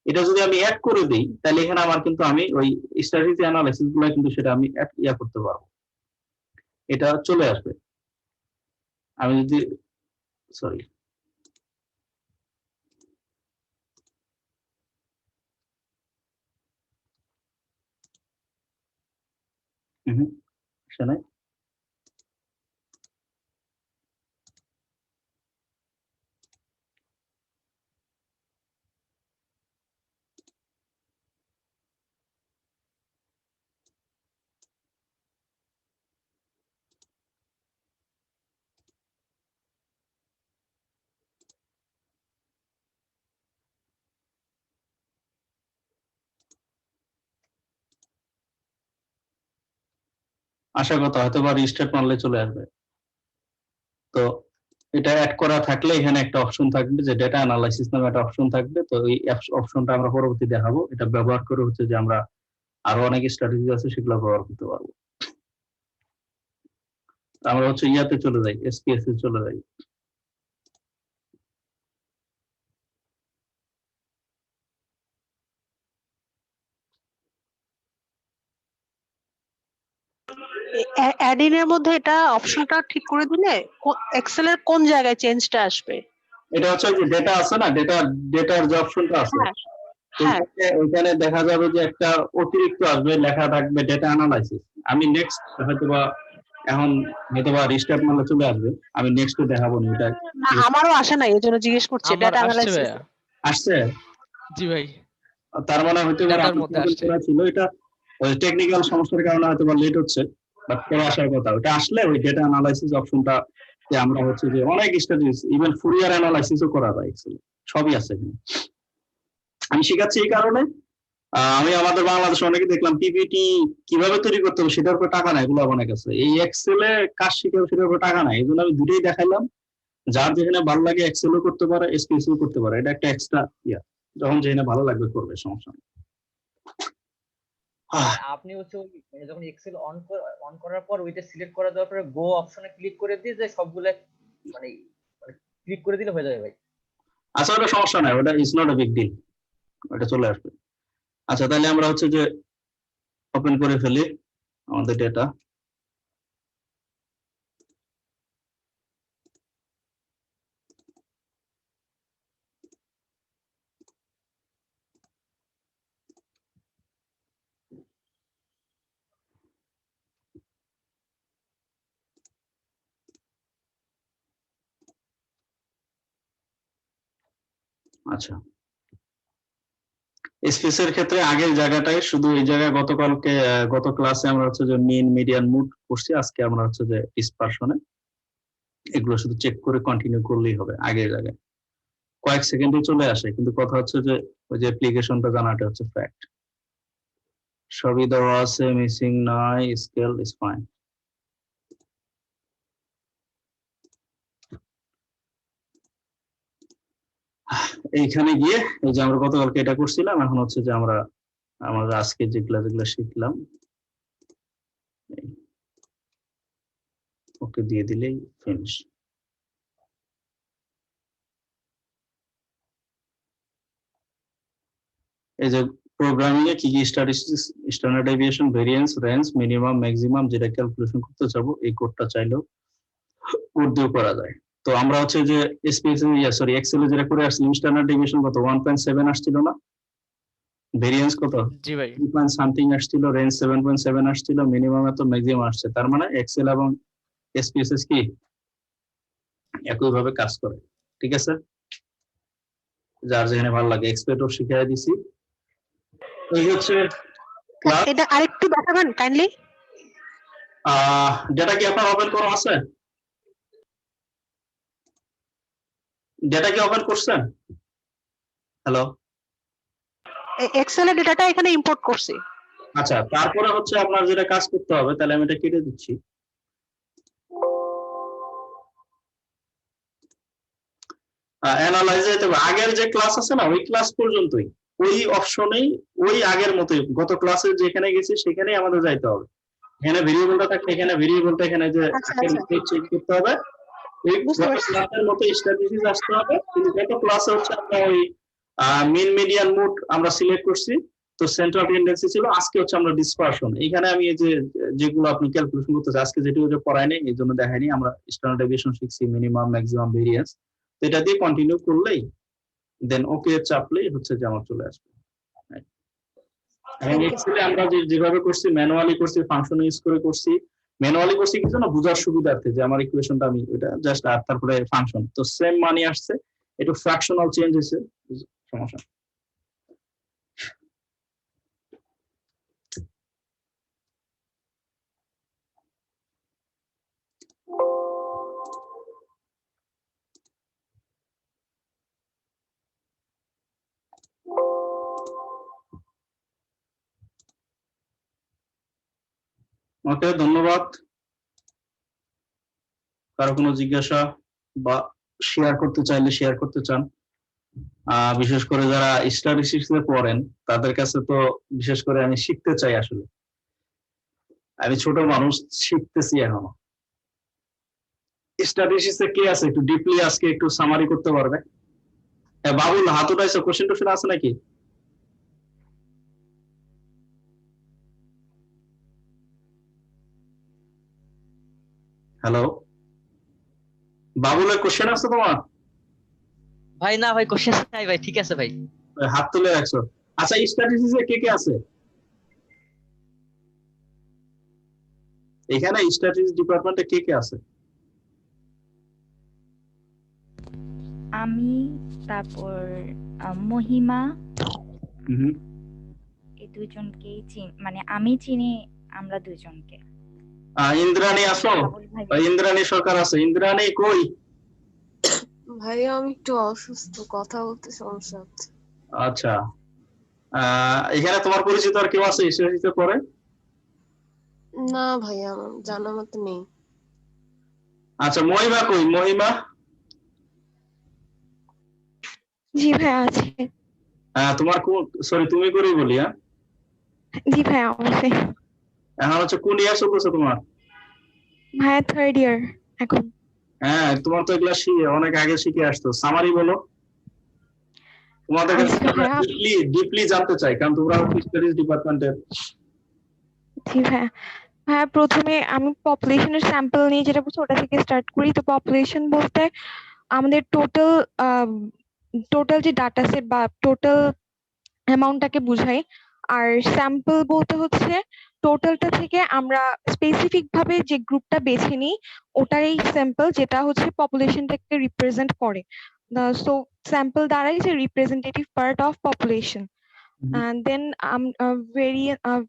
এটা যদি আমি অ্যাড করে দিই তাহলে এখানে আমার কিন্তু আমি ওই স্ট্র্যাটেজি অ্যানালাইসিস গুলো কিন্তু সেটা আমি ইয়া করতে পারবো, এটা চলে আসবে। আমি যদি সরি শোনাই, আশা কথা হয়তো বা রিস্টার্ট মারলে চলে আসবে। তো এটা অ্যাড করা থাকলে এখানে একটা অপশন থাকবে যে ডেটা অ্যানালাইসিস নামে একটা অপশন থাকবে। তো এই অপশনটা আমরা পরবর্তী দেখাবো। এটা ব্যবহার করে হচ্ছে যে আমরা আরো অনেক স্ট্র্যাটেজি আছে সেগুলো ব্যবহার করতে পারবো। আমরা হচ্ছে ইয়াতে চলে যাই, এসপিএস এ চলে যাই। অ্যাডিন এর মধ্যে এটা অপশনটা ঠিক করে দিলে এক্সেল এর কোন জায়গায় চেঞ্জটা আসবে? এটা হচ্ছে যে ডেটা আছে না, ডেটার যে অপশনটা আছে হ্যাঁ হ্যাঁ ওইখানে দেখা যাবে যে একটা অতিরিক্ত আসবে, লেখা থাকবে ডেটা অ্যানালাইসিস। আমি নেক্সট হয়তোবা এখন হয়তোবা রিস্টার্ট মারলে চলে আসবে, আমি নেক্সট দেখাবো না এটা। না, আমারও আসে নাই, এজন্য জিজ্ঞেস করছি। আমার ডেটা আসছে অ্যানালাইসিস ভাইয়া। আসছে? জি ভাই, তার মানে হয়তো ডেটার মধ্যে আসছে। করা ছিল, এটা টেকনিক্যাল সমস্যার কারণে হয়তো বা লেট হচ্ছে, বাট পরে আসার কথা। ওটা আসলে ওই ডেটা অ্যানালাইসিস অপশনটা আমরা হচ্ছে যে অনেক স্ট্র্যাটেজি, ইভেন ফুরিয়ার অ্যানালাইসিসও করা যায় এক্সেলে, সবই আছে এখানে। আমি শেখাচ্ছি এই কারণে আমি আমাদের বাংলাদেশে অনেকে দেখলাম পিপিটি কিভাবে তৈরি করতে হবে সেটার উপর টাকা নাই, এগুলো অনেক আছে। এই এক্সেলে কাজ শিখে সেটার উপর টাকা নাই, এই জন্য আমি দুটোই দেখাইলাম। যার যেখানে ভালো লাগে এক্সেলও করতে পারে, এসপিএসও করতে পারে, এটা একটা এক্সট্রা ইয়া, যখন যেখানে ভালো লাগবে করবে, সমস্যা নেই। আপনি হচ্ছে মানে যখন এক্সেল অন করার পর ওইটা সিলেক্ট করে দেওয়ার পরে গো অপশনে ক্লিক করে দিয়ে যে সবগুলো মানে ক্লিক করে দিলে হয়ে যাবে ভাই। আচ্ছা ওটা সমস্যা নাই, ওটা is not a big deal, ওটা চলে আসবে। আচ্ছা তাহলে আমরা হচ্ছে যে ওপেন করে ফেলি আমাদের ডেটা। আচ্ছা স্পেসের ক্ষেত্রে আগের জায়গাটাই শুধু এই জায়গায় গত ক্লাসে আমরা হচ্ছে যে মিন মিডিয়ান মুড করছি, আজকে আমরা হচ্ছে যে ডিসপারশনে এগুলো শুধু চেক করে কন্টিনিউ করলেই হবে। আগের জায়গায় কয়েক সেকেন্ডে চলে আসে, কিন্তু কথা হচ্ছে যে ওই যে অ্যাপ্লিকেশনটা জানাটা হচ্ছে ফ্যাক্ট। সবই দেওয়া আছে, মিসিং নাই, স্কেল ইজ ফাইন। এইখানে গিয়ে এই যে আমরা গতকালকে এটা করছিলাম, এখন হচ্ছে যে আমরা আমাদের আজকে যেগুলা শিখলাম ওকে দিয়ে দিলেই ফিনিশ। এই যে প্রোগ্রামিং এ কি কি statistics, standard deviation, variance, range, minimum, maximum যেটা ক্যালকুলেশন করতে চাবো এই কোডটা চাইলেও কোড দিয়ে করা যায়। তো আমরা হচ্ছে যে এক্সেল এ যেটা করে আসছিলাম, স্ট্যান্ডার্ড ডেভিয়েশন কত 1.7 আসছিল না, ভেরিয়েন্স কত জি ভাই, 2 সামথিং আসছিল, রেঞ্জ 7.7 আসছিল, মিনিমাম এত, ম্যাক্সিমাম আসছে। তার মানে এক্সেল এবং এসপিএসএস কি একই ভাবে কাজ করে। ঠিক আছে, যার যেখানে ভালো লাগে এক্সপেক্টও শিখিয়ে দিছি। এই হচ্ছে ক্লাস। এটা আরেকটু দেখাবেন কাইন্ডলি। ডেটা কি আপনার ওপেন করা আছে? ডেটা কি ওপেন করছেন? হ্যালো, এক্সেল এর ডেটাটা এখানে ইম্পোর্ট করছি। আচ্ছা তারপরে হচ্ছে আপনার যেটা কাজ করতে হবে, তাহলে আমি এটা কেটে দিচ্ছি। অ্যানালাইজে আগের যে ক্লাস আছে না, ওই ক্লাস পর্যন্তই ওই অপশনেই ওই আগের মতোই গত ক্লাসে যেখানে গেছি সেখানেই আমাদের যাইতে হবে। এখানে ভেরিয়েবলটা থাকলে এখানে ভেরিয়েবলটা এখানে যে চেক করতে হবে, ওই গত ক্লাসের মতো স্ট্র্যাটেজিস আসতে হবে। কিন্তু গত ক্লাসে হচ্ছে আমরা ওই মিন মিডিয়ান মুড আমরা সিলেক্ট করছি, তো সেন্ট্রাল টেন্ডেন্সি ছিল। আজকে হচ্ছে আমরা ডিসপারশন, এখানে আমি এই যে যেগুলো আপনি ক্যালকুলেশন করতেছে আজকে যেটা পড়ায় নেই এই জন্য দেখায়নি, আমরা স্ট্যান্ডার্ড ডেভিয়েশন শিখছি, মিনিমাম, ম্যাক্সিমাম, ভেরিয়েন্স। তো এটা দিয়ে কন্টিনিউ করলেই দেন ওকে চাপলেই হচ্ছে যে আমার চলে আসবে। এবং এক্সেলে আমরা যেভাবে করছি, ম্যানুয়ালি করছি, ফাংশন ইউজ করে করছি। ম্যানুয়ালি করছি কি জন্য, বোঝার সুবিধার্থে যে আমার ইকুয়েশনটা আমি এটা জাস্ট আর তারপরে ফাংশন, তো সেম মানি আসছে, একটু ফ্র্যাকশনাল চেঞ্জ হয়েছে, সমস্যা। ওকে, ধন্যবাদ। কারো কোনো জিজ্ঞাসা বা শেয়ার করতে চাইলে শেয়ার করতে চান? বিশেষ করে যারা স্ট্যাটিস্টিক্সে পড়েন তাদের কাছে তো বিশেষ করে আমি শিখতে চাই। আসলে আমি ছোট মানুষ, শিখতেছি এখনো। স্ট্যাটিস্টিক্সে কে আছে একটু ডিপলি আজকে একটু সামারি করতে পারবে? বাবুল, হাত উঠাইছো, কোশ্চেন টোশ্চেন আছে নাকি? হ্যালো বাবুলের কোশ্চেন আছে তোমার? ভাই না ভাই, কোশ্চেন নাই ভাই, ঠিক আছে ভাই। হাত তুলে রাখছো। আচ্ছা, স্ট্যাটিস্টিক্সে কে কে আছে এখানে? স্ট্যাটিস্টিক্স ডিপার্টমেন্টে কে কে আছে? আমি, তারপর মহিমা, হুম, এই দুজনকেই মানে আমি চিনি, আমরা দুজনকে। ইন্দ্রাণী আছো? বাবুল ভাই ইন্দ্রাণী সরকার আছে। ইন্দ্রাণী কই? ভাইয়া আমি একটু অসুস্থ, কথা বলতে সমস্যা হচ্ছে। আচ্ছা, এখানে তোমার পরিচিত আর কেউ আছে স্ট্যাটিস্টিক্সে পড়ে? না ভাইয়া, আমার জানা মতো নেই। আচ্ছা, মহিমা কই? মহিমা? জি ভাইয়া আছে। তোমার সরি তুমি করেই বলি। জি ভাইয়া অবশ্যই। এখন হচ্ছে কোন ইয়ার চলতেছে তোমার? ভাইয়া 3rd ইয়ার এখন। হ্যাঁ, তোমার তো এগুলা অনেক আগে শিখে আসতো। সামারি বলো তোমাদের কাছে, ডিপলি জানতে চাই, কারণ তোমরা স্টাডিজ ডিপার্টমেন্টের। জি ভাইয়া। ভাইয়া প্রথমে আমি পপুলেশনের স্যাম্পল নিয়ে যেটা বলছি ওটা থেকে স্টার্ট করি। তো পপুলেশন বলতে আমাদের টোটাল যে ডাটা সেট বা টোটাল অ্যামাউন্টটাকে বুঝাই। আর স্যাম্পল বলতে হচ্ছে টোটালটা থেকে আমরা স্পেসিফিক ভাবে যে গ্রুপটা বেছে নিই ওটাই স্যাম্পল, যেটা হচ্ছে পপুলেশনটাকে রিপ্রেজেন্ট করে। সো স্যাম্পল দ্বারাই যে representative part of population. and then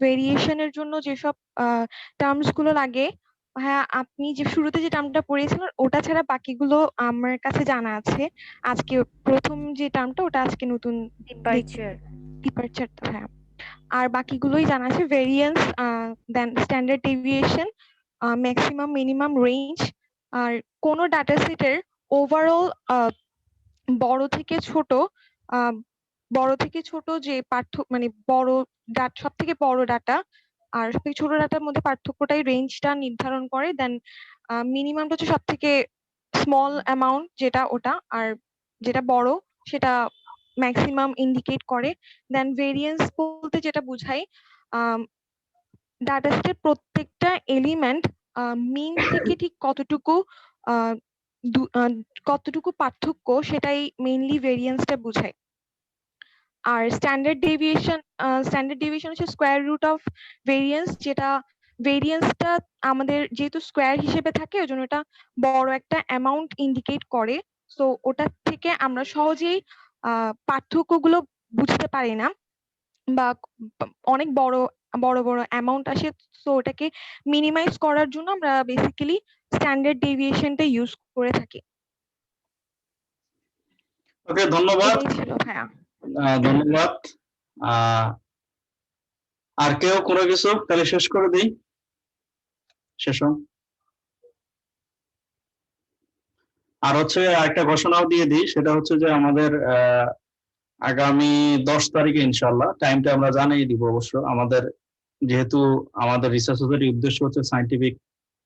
ভেরিয়েশনের জন্য যেসব টার্মস গুলো লাগে, হ্যাঁ আপনি যে শুরুতে যে টার্মটা পড়িয়েছিলেন ওটা ছাড়া বাকিগুলো আমার কাছে জানা আছে। আজকে প্রথম যে টার্মটা ওটা আজকে নতুন ডিপারচার। হ্যাঁ, আর বাকিগুলোই জানা আছে। Variance, then standard deviation, maximum minimum range. আর কোন ডাটা সেটের ওভারঅল বড় থেকে ছোট যে মানে সব থেকে বড় ডাটা আর সব থেকে ছোট ডাটার মধ্যে পার্থক্যটাই রেঞ্জটা নির্ধারণ করে। দেন মিনিমামটা হচ্ছে সব থেকে স্মল অ্যামাউন্ট যেটা ওটা, আর যেটা বড় সেটা ম্যাক্সিমাম ইন্ডিকেট করে। দেন ভেরিয়েন্স বলতে যেটা বুঝাই ডাটা সেটের প্রত্যেকটা এলিমেন্ট মিন থেকে ঠিক কতটুকু পার্থক্য সেটাই মেইনলি ভেরিয়েন্সটা বুঝায়। আর স্ট্যান্ডার্ড ডেভিয়েশন হচ্ছে স্কোয়ার রুট অফ ভেরিয়েন্স, যেটা ভেরিয়েন্সটা আমাদের যেহেতু স্কোয়ার হিসেবে থাকে ওই জন্য এটা বড় একটা অ্যামাউন্ট ইন্ডিকেট করে। সো ওটা থেকে আমরা সহজেই পার্থক্যগুলো বুঝতে পারি না, বা অনেক বড় বড় অ্যামাউন্ট আসে। সো ওটাকে মিনিমাইজ করার জন্য আমরা বেসিক্যালি স্ট্যান্ডার্ড ডেভিয়েশনটা ইউজ করে থাকি। ওকে, ধন্যবাদ। এটাই ছিল ভাইয়া। ধন্যবাদ। আর কেউ কোনো কিছু? তাহলে শেষ করে দিই সেশন। আর হচ্ছে একটা ঘোষণাও দিয়ে দিই, সেটা হচ্ছে যে আমাদের আগামী 10 তারিখে ইনশাল্লাহ, টাইমটা আমরা জানিয়ে দিব অবশ্য। আমাদের যেহেতু আমাদের রিসার্চ সোসাইটির উদ্দেশ্য হচ্ছে সায়েন্টিফিক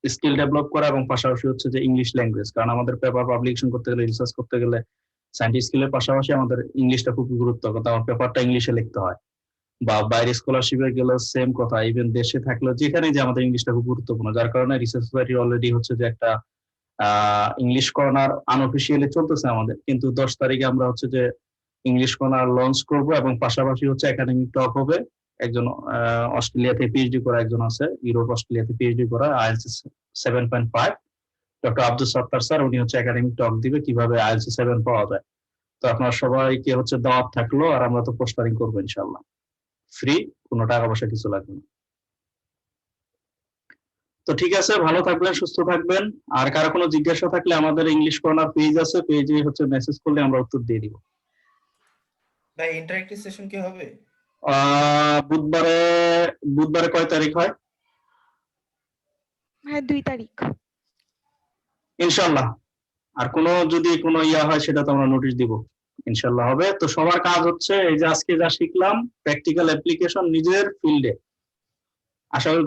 স্কিল ডেভেলপ করা এবং পাশাপাশি হচ্ছে যে ইংলিশ ল্যাঙ্গুয়েজ, কারণ আমাদের পেপার পাবলিকেশন করতে গেলে, রিসার্চ করতে গেলে সায়েন্টিফিক স্কিলের পাশাপাশি আমাদের ইংলিশটা খুব গুরুত্ব, কারণ আমার পেপারটা ইংলিশে লিখতে হয়। বা বাইরে স্কলারশিপে গেলে সেম কথা, ইভেন দেশে থাকলেও যেখানে যে আমাদের ইংলিশটা খুব গুরুত্বপূর্ণ। যার কারণে রিসার্চ সোসাইটি অলরেডি হচ্ছে যে একটা ইংলিশ কর্নার আনঅফিসিয়ালি চলতেছে আমাদের, কিন্তু 10 তারিখে আমরা হচ্ছে যে ইংলিশ কর্নার লঞ্চ করব এবং পাশাপাশি হচ্ছে একাডেমিক টক হবে। একজন অস্ট্রেলিয়াতে পিএইচডি করা একজন আছে, ইউরোপ অস্ট্রেলিয়াতে পিএইচডি করা, আইএলটিএস 7.5, ডক্টর আব্দুল সত্তার স্যার, উনি হচ্ছে একাডেমিক টক দিবে কিভাবে আইএলটিএস 7 পাওয়া যায়। তো আপনারা সবাইকে হচ্ছে দাওয়াত থাকলো, আর আমরা তো পোস্টারিং করবো ইনশাল্লাহ, ফ্রি, কোনো টাকা পয়সা কিছু লাগবে না। তো ঠিক আছে, ভালো থাকবেন, সুস্থ থাকবেন। আর কারো কোনো জিজ্ঞাসা থাকলে আমাদের ইংলিশ কর্নার পেজ আছে, পেজে হচ্ছে মেসেজ করলে আমরা উত্তর দিয়ে দিব। ভাই ইন্টারেক্টিভ সেশন কি হবে? বুধবারে কয় তারিখ হয়? হ্যাঁ 2 তারিখ। ইনশাল্লাহ। আর যদি কোনো ইয়া হয় সেটা তো আমরা নোটিশ দিব, ইনশাল্লাহ হবে। তো সবার কাজ হচ্ছে এই যে আজকে যা শিখলাম প্র্যাকটিক্যাল অ্যাপ্লিকেশন নিজের ফিল্ডে। আশা করি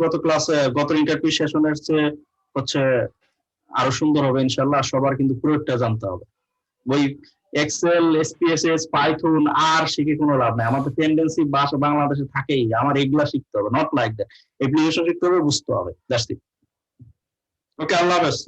গত ইন্টারভিউ সেশনের চেয়ে হচ্ছে আরো সুন্দর হবে ইনশাল্লাহ। সবার কিন্তু প্রয়োগটা জানতে হবে। ওই এক্সেল, এসপিএসএস, পাইথন আর শিখে কোনো লাভ নাই। আমাদের টেন্ডেন্সি বাংলাদেশে থাকেই, আমার এগুলা শিখতে হবে, নট লাইক দ্যাট। অ্যাপ্লিকেশন শিখতে হবে, বুঝতে হবে। That's it. ওকে, আল্লাহ হাফেজ।